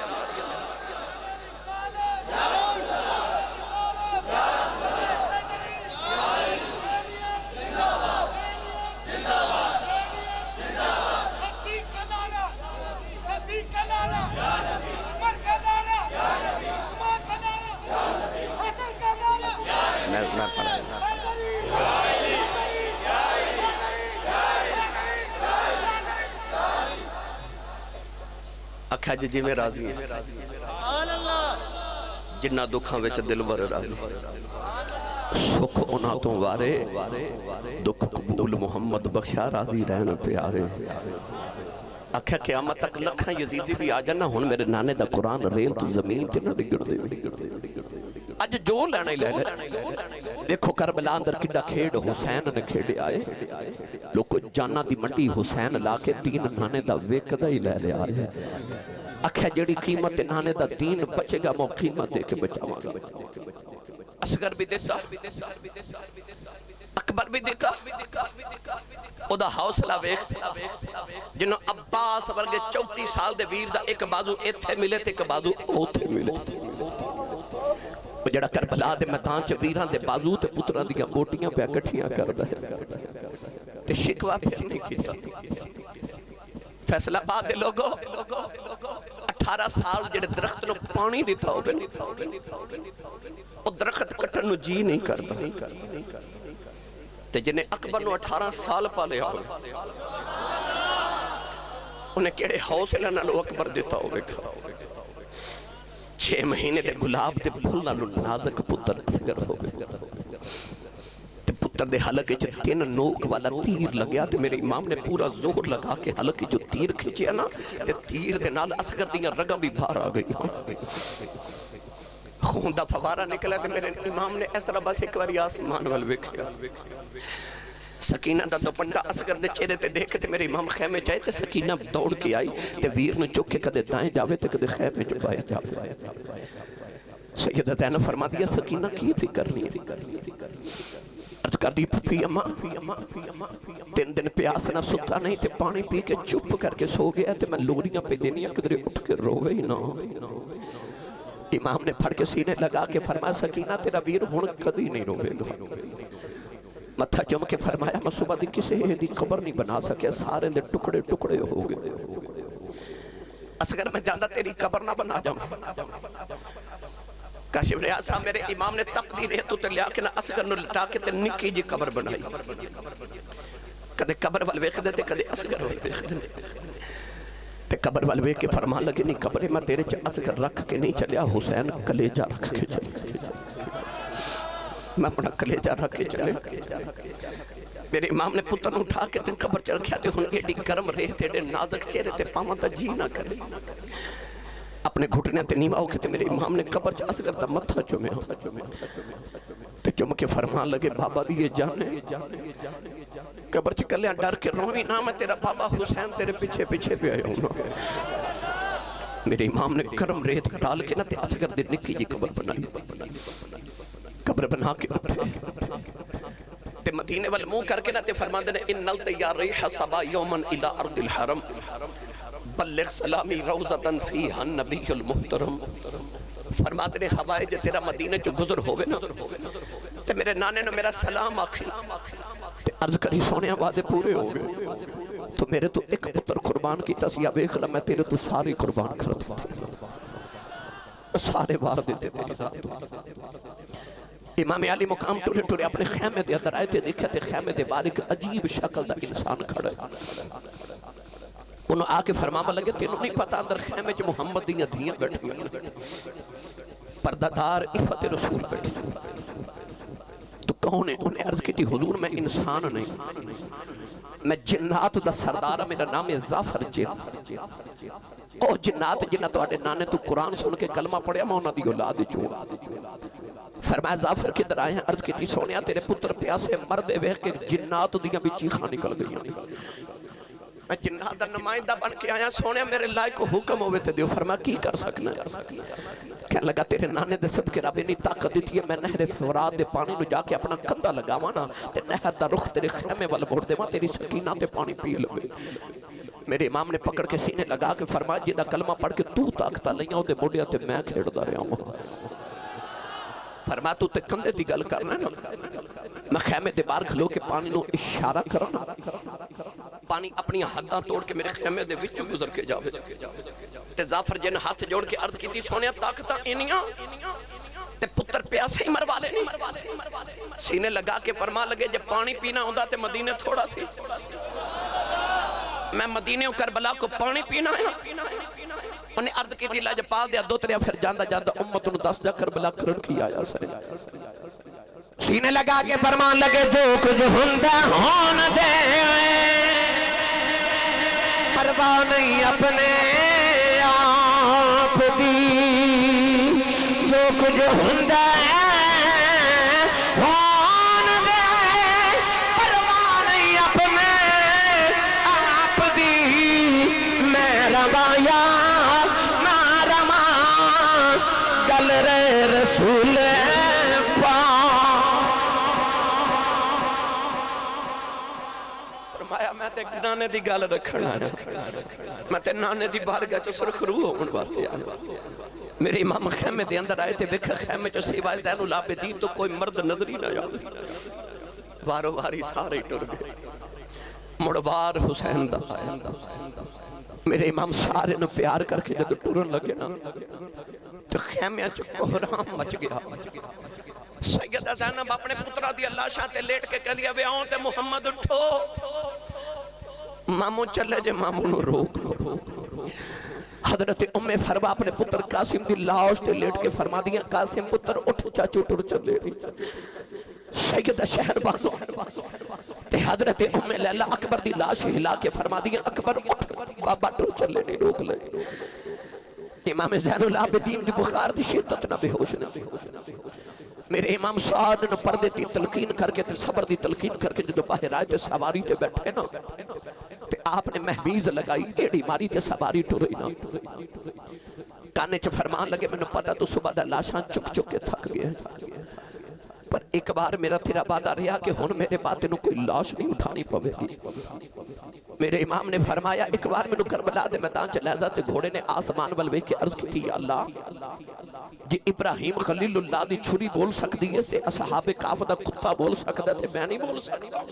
Speaker 2: میں پڑھا اکھا جی میں راضی ہے جنہ دکھاں وچ دل بر راضی سکھ انہاں تو وارے دکھ قبول محمد بخشا راضی رہن پیارے اکھا قیامت تک لکھاں یزیدی بھی آ جانا ہن میرے نانے دا قرآن ریل تو زمین تے نہ ڈگڑ دے اج جو لینا ہی لے دیکھو کربلا اندر کڈا کھیڑ حسین نے کھیڑے آئے لوگ جانا دی منڈی حسین لا کے دین نانے دا ویکدہ ہی لے آئے اکھے جڑی قیمت نانے دا دین بچے گا مو قیمت دے کے بچاواں گا اصغر بھی دیتا اکبر بھی دیتا او دا حوصلہ ویک جنہوں عباس ورگے 34 سال دے ویر دا ایک بازو ایتھے ملے تے ایک بازو اوتھے ملے جڑا کربلا دے میدان چ ویراں دے بازو تے پتراں دیاں بوٹیاں پہ اکٹھیاں کردا ہے تے شکوا پھر نہیں کیتا فیصلہ آباد دے لوگوں 18 سال جڑے درخت نو پانی دیتا ہوگے او درخت کٹن نو جی نہیں کردا تے جنہیں اکبر نو 18 سال پالے ہوگے انہیں کیڑے حوصلہ نہ لو اکبر دیتا ہوگے 6 مہینے دے گلاب دے پھول نالو نازک پتر اصغر ہو گئے تے پتر دے حلقے چ 3 نوک والا تیر لگیا تے میرے امام نے پورا زور لگا کے حلقے جو تیر کھچیا نا تے تیر دے نال اصغر دیاں رگاں بھی باہر آ گئی خون دا فوارہ نکلا تے میرے امام نے اس طرح بس ایک بار آسمان وال ویکھیا سکینہ دا دوپٹہ اصغر دے چہرے تے دیکھ تے میرے امام خیمے چاہے تے سکینہ دوڑ کے آئی تے ویر نے چک کے کدے دائیں جاوے تے کدے خیمے چپائے جاوے سیدہ زینب فرما دیا سکینہ کی فکر نہیں عرض کر دی پھپی اماں 3 دن پیاس نہ سکتا نہیں تے پانی پی کے چپ کر کے سو گیا تے میں لوریاں پہ دینیا کدرے اٹھ کے روے ہی نہ امام نے پھڑ کے سینے لگا کے فرمایا سکینہ تیرا ویر ہون کدی نہیں روے گا متھا چم کے فرمایا میں صبح دی کسے دی قبر نہیں بنا سکے سارے دے ٹکڑے ٹکڑے ہو گئے اصغر میں جاندہ تیری قبر نہ بنا جاؤں کاشف ریاض صاحب میرے امام نے تقدیر ہے تو تے لیا کے نہ اصغر نو لٹا کے تے نکی جی قبر بنائی کدے قبر والوے خدے تے کدے اصغر والوے خدے تے قبر والوے کے فرمان لگے نہیں قبرے میں تیرے چا اصغر رکھ کے نہیں چلیا حسین کلیجہ رکھ کے چلے میں اپنا کلیجہ رکھ کے چلے میرے امام نے پتر اٹھا کے تے قبر چل کیا تے ہن ایڈی گرم رہے تے نازک چہرے تے پاواں تا جی نہ کرے اپنے گھٹنے تے نیما ہو کے تے میرے امام نے قبر چ اصغر دا متھا چومے تے چوم کے فرمان لگے بابا دیے جانے قبر چ کلیاں ڈر کے روئی نہ میں تیرا بابا حسین تیرے پیچھے پیچھے پہ آیا ہوں میرے امام نے گرم ریت ڈال کے نہ تے اصغر دے نکی جی قبر بنائی قبر بنا کے تے مدینے وال منہ کر کے نہ تے فرمان دے ان نلت یا ریح صبا یومن الى ارض الحرم بلغ سلامی روزتاً فیہا النبی المحترم فرما دے ہوائے جے تیرا مدینے جو گزر ہوئے نا تے میرے نانے نے میرا سلام آکھی تے عرض کری سونے وعدے پورے ہو گئے تو میرے تو ایک پتر قربان کی تسیہ بیخلا میں تیرے تو ساری قربان کرتا سارے وار دیتے تیری ذات امام علی مقام ٹورے ٹورے اپنے خیمے دے اندر آئے تھے دیکھا تے خیمے دے بار ایک عجیب شکل دا انسان کھڑا ہے انہوں آ کے فرماما لگے تینوں نہیں پتا اندر خیمے جو محمد دیاں دھیاں بیٹھی ہیں پردادار عفت رسول بیٹھی تو کون ہے انہیں عرض کی تھی حضور میں انسان نہیں میں جنات دا سردارہ میرا نام ہے زافر جن او جنات جنہ تو آڑے نانے تو قرآن سن کے کلمہ پڑھیا میں انہوں دی اولاد چون فرمایا زافر کے در آئے ہیں عرض کی تھی سونیا تیرے پتر پیاسے مردے ویخ کے جنات دیاں بھی چیخاں نکل گئی
Speaker 1: میں جنات دا نمائندہ بن کے آیا سونے میرے لائق حکم ہوئے تے دیو فرمایا کی کر سکنا کہنے لگا تیرے نانے دے صدقے رب نے طاقت دیتی ہے میں نہر فرات دے پانی نو جا کے اپنا کندھا لگاواں نا تے نہر دا رخ تیرے خیمے وال موڑ دیواں تیری سکینہ تے پانی پی لوے میرے امام نے پکڑ کے سینے لگا کے فرمایا جیدہ کلمہ پڑھ کے تو طاقتہ لئیاں دے موڑیاں تے میں کھیڑ دا رہا ہوں فرمایا تو تے کندھے دی گل کرنا ہے میں خیمے دے بار کھلو کے پانی نو اشارہ کرنا پانی اپنی حداں توڑ کے میرے خیمے دے وچوں گزر کے جاوے تے زعفر جن ہاتھ جوڑ کے عرض کی تھی سونے طاقتہ انیاں تے پتر پیاسے ہی مروا لے سینے لگا کے فرما لگے جب پانی پینا ہوندہ تے مدینے تھوڑا سی میں مدینے کربلا کو پانی پینا ہے انہیں عرض کی تھی لاجپال دیا دو تریا پھر جاندہ جاندہ امت انہوں دس جا کربلا کرن کی آیا سے سینے لگا کے فرمان لگے جو کچھ ہندہ ہون دے پرواہ نہیں اپنے آپ دی جو کچھ ہندہ ہون دے پرواہ نہیں اپنے آپ دی میں روایا نہ رما گل رے رسول میں تے نانے دی گال رکھنا ہے میں تے نانے دی بارگاہ چو سرخ روح ہون واسطے آیا میرے امام خیمے دے اندر آئے تھے وکھا خیمے چو سیوائے زین العابدین تو کوئی مرد نظر ہی نہ جاتا وارو واری سارے ٹر گئے مڑوار حسین دا میرے امام سارے نو پیار کر کے جب ٹورن لگے نا تو خیمے چو کوہرام مچ گیا سیدہ زینب اپنے پترہ دی اللہ شاہ تے لیٹ کے کہہ دیا وے آؤں تے محمد اٹھو ماموں چلے جے ماموں نو روک لو حضرت ام فرما اپنے پتر قاسم دی لاش تے لیٹ کے فرما دیا قاسم پتر اٹھ چاچو ٹر چلے سیدہ شہر بانو تے حضرت ام لیلہ اکبر دی لاش ہلا کے فرما دیا اکبر اٹھ بابا ٹر چلے نہیں روک لے امام زین العابدین دی بخار دی شدت نہ بے ہوش نہ میرے امام سعد نے پردے تی تلقین کر کے تے صبر دی تلقین کر کے جو باہر آئے تے سواری تے بیٹھے نا تے آپ نے محبیز لگائی ایڑی ماری تے سواری ٹوری نا کانے چھ فرمان لگے میں نے پتا تو صبح دا لاشاں چک چک کے تھک گئے پر ایک بار میرا تیرا بادہ رہا کہ ہن میرے باتے نو کوئی لاش نہیں اٹھانی پوے گی میرے امام نے فرمایا ایک بار میں نے کربلا دے میدان چ لہذا تے گھوڑے نے آسمان ول کے عرض کی تھی اللہ جی ابراہیم خلیل اللہ دی چھری بول سکتی ہے تے اصحاب کعب دا کتا بول سکتا تے میں نہیں بول سکتا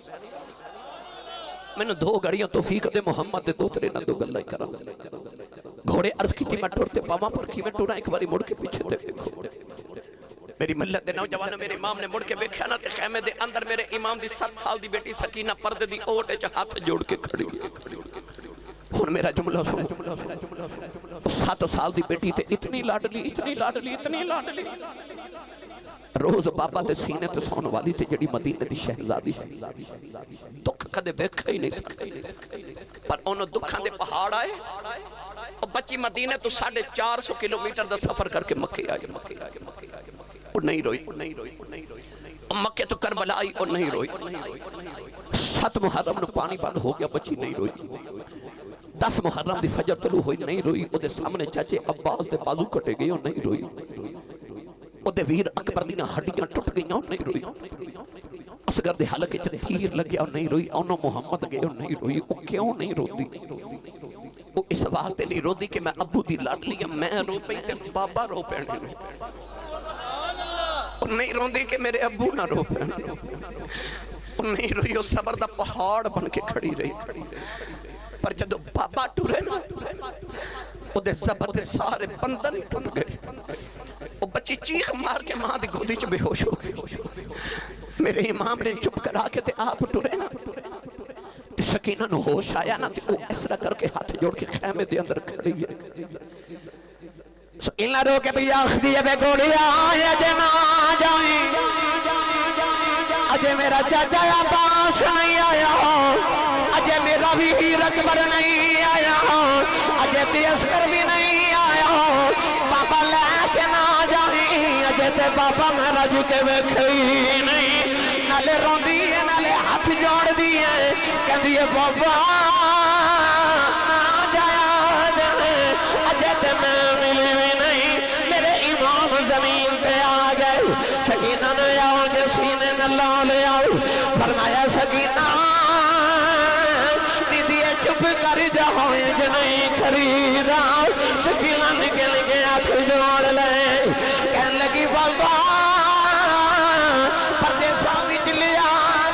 Speaker 1: میں نے دو گھڑیاں توفیق دے محمد دے دوترے نہ دو گلہ کرم گھوڑے عرض کی تھی میں ٹورتے پاما پر کی میں ٹورا ایک باری مڑ کے پیچھے دے دیکھو میری ملت دے نوجوان میرے امام نے مڑ کے بیکھیا نا تے خیمے دے اندر میرے امام دی 7 سال دی بیٹی سکینہ پردے دی اوٹے چ ہاتھ جوڑ کے کھڑی ہن میرا جملہ سن 7 سال دی بیٹی تے اتنی لاڈلی روز بابا دے سینے تے سون والی تے جڑی مدینے دی شہزادی سی دکھ کدے ویکھا ہی نہیں سکتی پر انہوں دکھاں دے پہاڑ آئے اور بچی مدینے تو 450 کلومیٹر دا سفر کر کے مکے آگے اور نہیں روئی مکے تو کربلا آئی اور نہیں روئی 7 محرم نو پانی بند ہو گیا بچی نہیں روئی 10 محرم دی فجر طلوع ہوئی نہیں روئی او دے سامنے چاچے عباس دے بازو کٹے گئے اور نہیں روئی او دے ویر اکبر دینا ہڈیاں ٹوٹ گئی اور نہیں روئی اصغر دے حلقے چلے تیر لگیا اور نہیں روئی انہوں محمد گئے اور نہیں روئی او کیوں نہیں رو دی وہ اس واسطے نہیں رو دی کہ میں ابو دی لڑ لیا میں رو پئی تے بابا رو پینے اور نہیں رو دی کہ میرے ابو نہ رو پینے اور نہیں روئی وہ صبر دا پہاڑ بن کے کھڑی رہی پر جدو بابا ٹورے نا وہ دے صبر دے سارے بندن ٹوٹ گئے وہ بچی چیخ مار کے ماں دی گودی چ بے ہوش ہو گئی میرے امام نے چپ کرا کے تے آپ ٹورے نا تے سکینہ نو ہوش آیا نا تے وہ اس طرح کر کے ہاتھ جوڑ کے خیمے دے اندر کھڑی ہے سکینہ رو کے بھی آخ دیئے بے گوڑی آئے جے نہ جائیں اجے میرا چاچا عباس نہیں آیا اجے میرا بھی اکبر نہیں آیا اجے تے اصغر بھی نہیں آیا بابا لے کے نہ جائیں اجے تے بابا میں رج کے ویکھی نہیں نالے رون دیئے نالے ہاتھ جوڑ دیئے کہ دیئے بابا جایا جائے اجے تے میں ملی بھی نہیں میرے امام زمین پہ آ گئے سکینہ نے آؤ کے سینے نہ لا لے آؤ فرمایا سکینہ دیدیے چپ کر جاؤ جو نہیں خریدا سکینہ نکل کے ہاتھ جوڑ لے کہنے لگی بابا پردیسا وچ لیا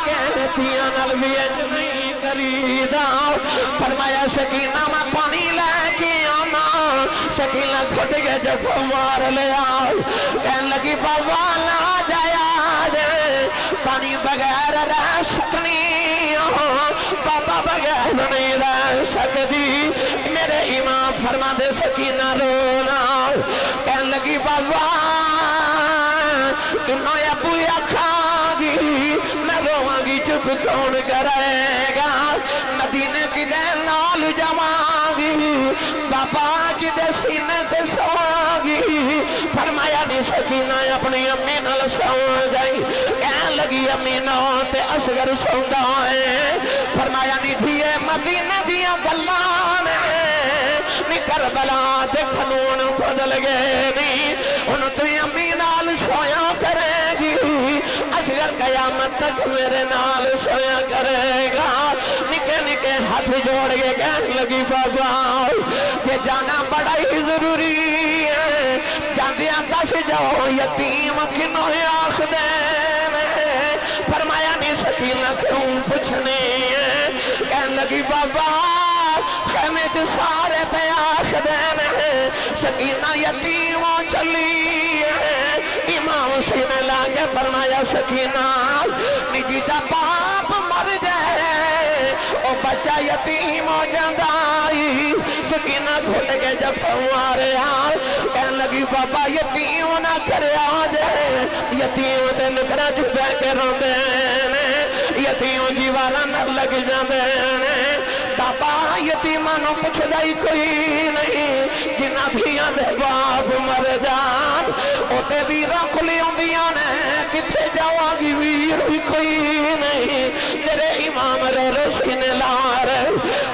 Speaker 1: کے تیاں نال بھی جو نہیں خریدا فرمایا سکینہ میں پانی لے کے آنا سکینہ کھٹ کے جب مار لے آؤ کہنے لگی بابا نہ جایا جائے پانی بغیر رہ سکنی بابا بغیر نہیں رہ سکتی میرے امام فرما دے سکینہ رونا کہنے لگی بابا انہوں ابو کھا گی میں رواں گی چپ کون کرے گا مدینے کی دے نال جماں گی بابا کی دے سینے سے سوا گی فرمایا نہیں سکینہ اپنی امی نال سو گئی کہنے لگی امی نال تے اصغر سوندا ہے فرمایا نہیں دیئے مدینہ دیا گلان نی کربلا تے خنون بدل گئے نہیں ان تو امی نال سویا کرے گی اصغر قیامت تک میرے نال سویا کرے گا نکے نکے ہاتھ جوڑ کے کہنے لگی بابا کہ جانا بڑا ہی ضروری ہے جاندیاں دس جاؤ یتیم کنوں آخ دے فرمایا نہیں سکینہ کیوں پوچھنے کہنے لگی بابا خیمے جو سارے پہ آخ دے سکینہ یتیموں چلی امام سینے لاغے فرمایا سکینہ نجی دا باپ مر جائے او بچہ یتیم ہو جاندائی سکینہ گھٹ کے جب فوارے آئے کہنے لگی بابا یتیم نہ کرے آ جائے یتیم دے نکرہ چھپے کے روندے یتیم جیوالا نہ لگ جاندے بابا یتیمانوں پچھ جائی کوئی نہیں جنہ دھیاں دے باپ مر جان اوٹے ویرہ کھلی ہوندیاں نے کتھے جاؤ گی ویر بھی کوئی نہیں تیرے امام رسینے لارے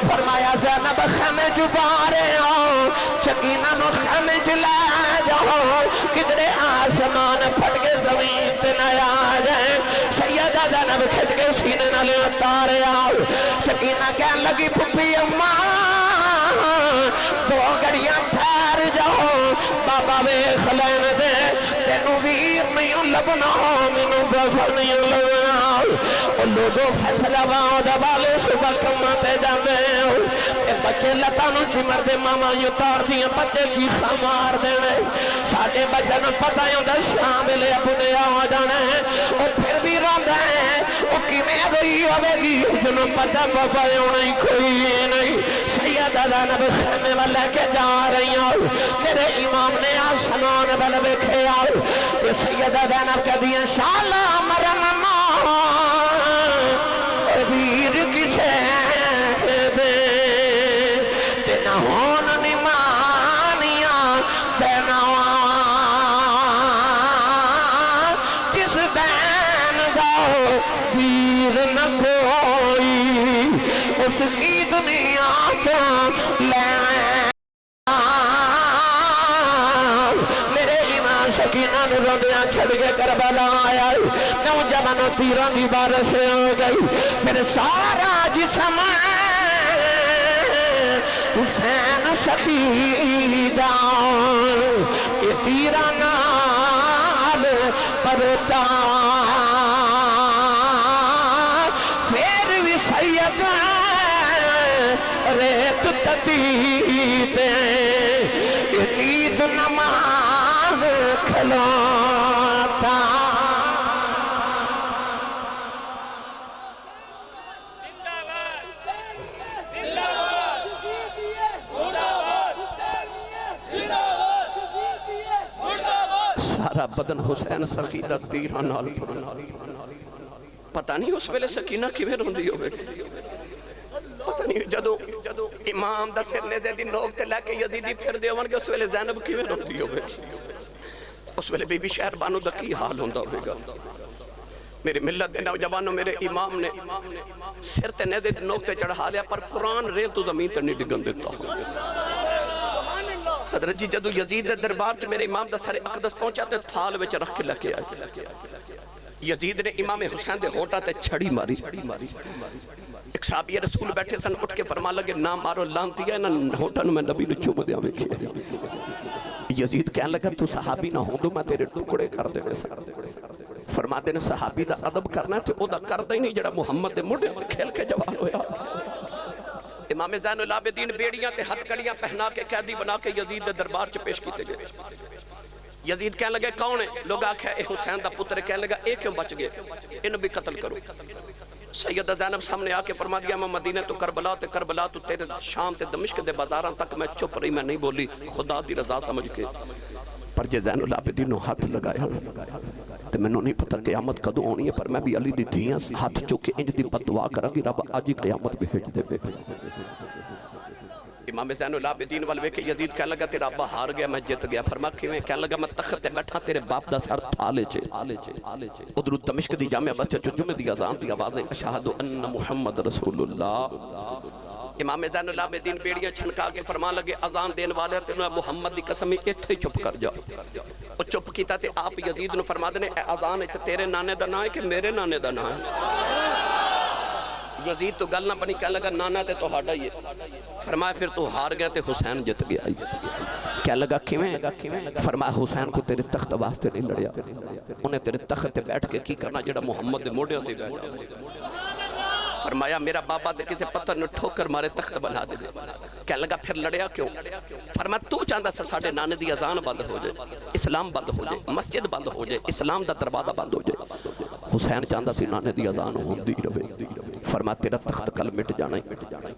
Speaker 1: فرمایا زینب خیمے چپارے آؤ سکینہ نو خیمے چلے جاؤ کدرے آسمان پھٹ کے زمین تے نہ آ جائیں سیدہ زینب کھچ کے سینے نہ لے اتارے آؤ سکینہ کہنے لگی پھپی اماں دو گڑیاں پھیر جاؤ بابا ویخ لین دے تینو ویر نہیں لبنا مینو بابا نہیں لبنا او لوگوں فیصلہ واؤں دوالے صبح کماتے جاندے اے بچے لتانو چمر دے ماما یوں تار دیاں بچے چیخا مار دینے ساڑھے بچے نو پتہ یوں دا شام لے اپنے آ جانے او پھر بھی روندے ہیں او کی میں روئی ہوئے گی جنو پتہ بابا یوں نہیں کوئی نہیں سیدہ زینب خیمے والے کے جا رہی ہوں میرے امام نے آسمان بل بکھے آؤ کہ سیدہ زینب کہہ دیا شالا مرن ماں ویر کسے دے تینا ہون نمانیاں دینا کس بین داؤ ویر نہ کوئی اس کی دنیا چاں لیں میرے ایمان سکینہ نے روندیاں چھڑ کے کربلا آیا نوجوانوں تیروں کی بارش ہو گئی پھر سارا جسم حسین شہیدہ یہ تیرہ نال پرتا پھر بھی سید ریت تتیتے عید نماز کھلوتا
Speaker 2: سارا بدن حسین سقیدہ تیرہ نال پتہ نہیں اس ویلے سکینہ کیویں روندی ہوئے پتہ نہیں جدو امام دا سرنے دے دی نوک تے لے کے یزیدی پھر دے ون کے اس ویلے زینب کیویں روندی ہوئے اس ویلے بی بی شہر بانو دا کی حال ہوندا ہوئے گا
Speaker 1: میری ملت دے نوجوانوں میرے امام نے سر تے نیزے تے نوک تے چڑھا لیا پر قرآن ریل تو زمین تے نہیں ڈگن دیتا. حضرت جی جدو یزید دے دربار چ میرے امام دا سر اقدس پہنچا تے تھال وچ رکھ کے لکے آئے. یزید نے امام حسین دے ہوٹا تے چھڑی ماری. ایک صحابی رسول بیٹھے سن اٹھ کے فرما لگے نہ مارو لانتی ہے نہ ہوٹا نو میں نبی نو چوم دیا میں کیا. یزید کہنے لگا تو صحابی نہ ہوں تو میں تیرے ٹکڑے کر دینے سر. فرماتے نے صحابی دا ادب کرنا ہے تو او دا کر دے نہیں جڑا محمد دے موڑے تے کھیل کے جوان ہویا. امام زین العابدین بیڑیاں تے ہتھ کڑیاں پہنا کے قیدی بنا کے یزید دے دربار چ پیش کیتے گئے. یزید کہنے لگے کون ہے؟ لوگ آکھے اے حسین دا پتر. کہنے لگا اے کیوں بچ گئے؟ انہوں بھی قتل کرو. سیدہ زینب سامنے آ کے فرما دیا میں مدینہ تو کربلا تے کربلا تو تیرے شام تے دمشق دے بازاراں تک میں چپ رہی میں نہیں بولی خدا دی رضا سمجھ کے. پر جے زین العابدین نو ہاتھ لگایا تے میں نہیں پتہ قیامت کدوں ہونی ہے. پر میں بھی علی دی دھیاں ہاتھ چوکے انج دی بددعا کراں گی رب اج ہی قیامت بھیج دے. امام زین العابدین والوے کہ یزید کہنے لگا تیرا ابا ہار گیا میں جت گیا. فرما کیویں؟ کہنے لگا میں تخت تے بیٹھا تیرے باپ دا سر تھالے چے. ادھر دمشق دی جامع مسجد جمعے دی اذان دی آواز اشہد ان محمد رسول اللہ. امام زین العابدین بیڑیاں چھنکا کے فرما لگے اذان دین والے تینوں محمد دی قسم ایتھے چپ کر جا. او چپ کیتا تے آپ یزید نو فرما دے اے اذان وچ تیرے نانے دا نام ہے کہ میرے نانے دا نام ہے؟ یزید تو گل نہ بنی. کہنے لگا نانا تے تو ہاڈا ہی ہے. فرمایا پھر تو ہار گیا تے حسین جت گیا. کہنے لگا کیویں؟ فرمایا حسین کو تیرے تخت واسطے نہیں لڑیا, انہیں تیرے تخت تے بیٹھ کے کی کرنا جڑا محمد دے موڑیاں تے بیٹھا. فرمایا میرا بابا تے کسے پتھر نو ٹھوکر مارے تخت بنا دے. کہنے لگا پھر لڑیا کیوں؟ فرمایا تو چاہندا سا ساڈے نانے دی اذان بند ہو جائے, اسلام بند ہو جائے, مسجد بند ہو جائے, اسلام دا دروازہ بند ہو جائے. حسین چاہندا سی نانے دی اذان ہوندی رہے. فرمایا تیرا تخت کل مٹ جانا ہے.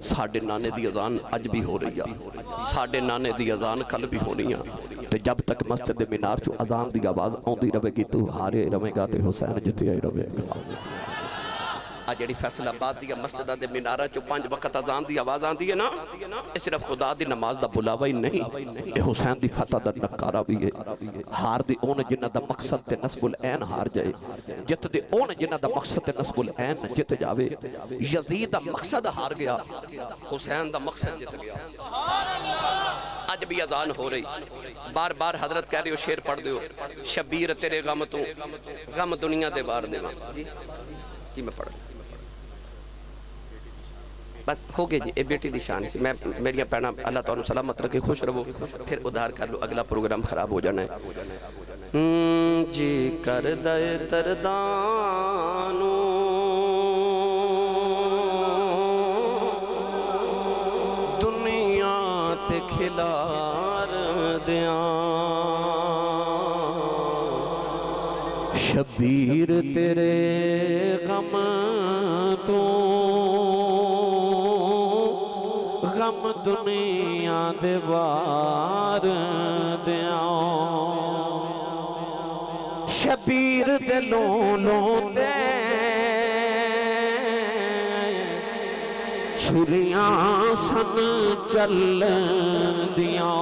Speaker 1: ساڈے نانے دی اذان اج بھی ہو رہی ہے, ساڈے نانے دی اذان کل بھی ہونی ہے. تے جب تک مسجد مینار چو اذان دی آواز آندی رہے گی تو ہارے رہے گا تے حسین جتیا ہی رہے گا. جڑی فیصل آباد دی مسجدہ دے مینارہ چو 5 وقت اذان دی آواز آندی ہے نا, اس صرف خدا دی نماز دا بلاوا ہی نہیں, اے حسین دی فتح دا نکارہ بھی ہے. ہار دی اون جنہ دا مقصد تے نصب العین ہار جائے, جت دی اون جنہ دا مقصد تے نصب العین جت جاوے. یزید دا مقصد ہار گیا, حسین دا مقصد جت گیا. آج بھی اذان ہو رہی, بار بار حضرت کہہ رہے ہو شیر پڑھ دیو, شبیر تیرے غم تو غم دنیا دے بار دے. جی میں پڑھ بس ہو گئے جی. اے بیٹی دی شان سی. میں میری پہنا اللہ تعالیٰ سلامت رکھے, خوش رہو, پھر ادھار کر لو, اگلا پروگرام خراب ہو جانا ہے. جی کر دے تردانو دنیا تے کھلار دیاں, شبیر تیرے غم تو غم دنیا دے وار دیاں, شبیر دے لولوں دے چھریاں سن چل دیاں,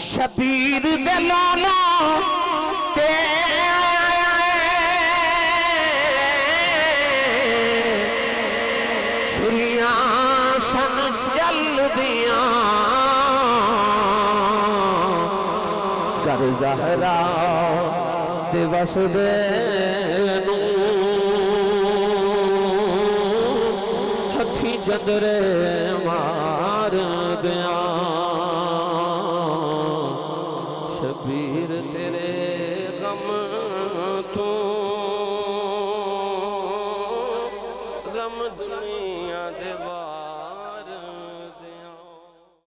Speaker 1: شبیر دے لولوں دے چھریاں سن چل دیاں, کر زہرا دے وسدے نو ہتھی جدرے مار دیاں.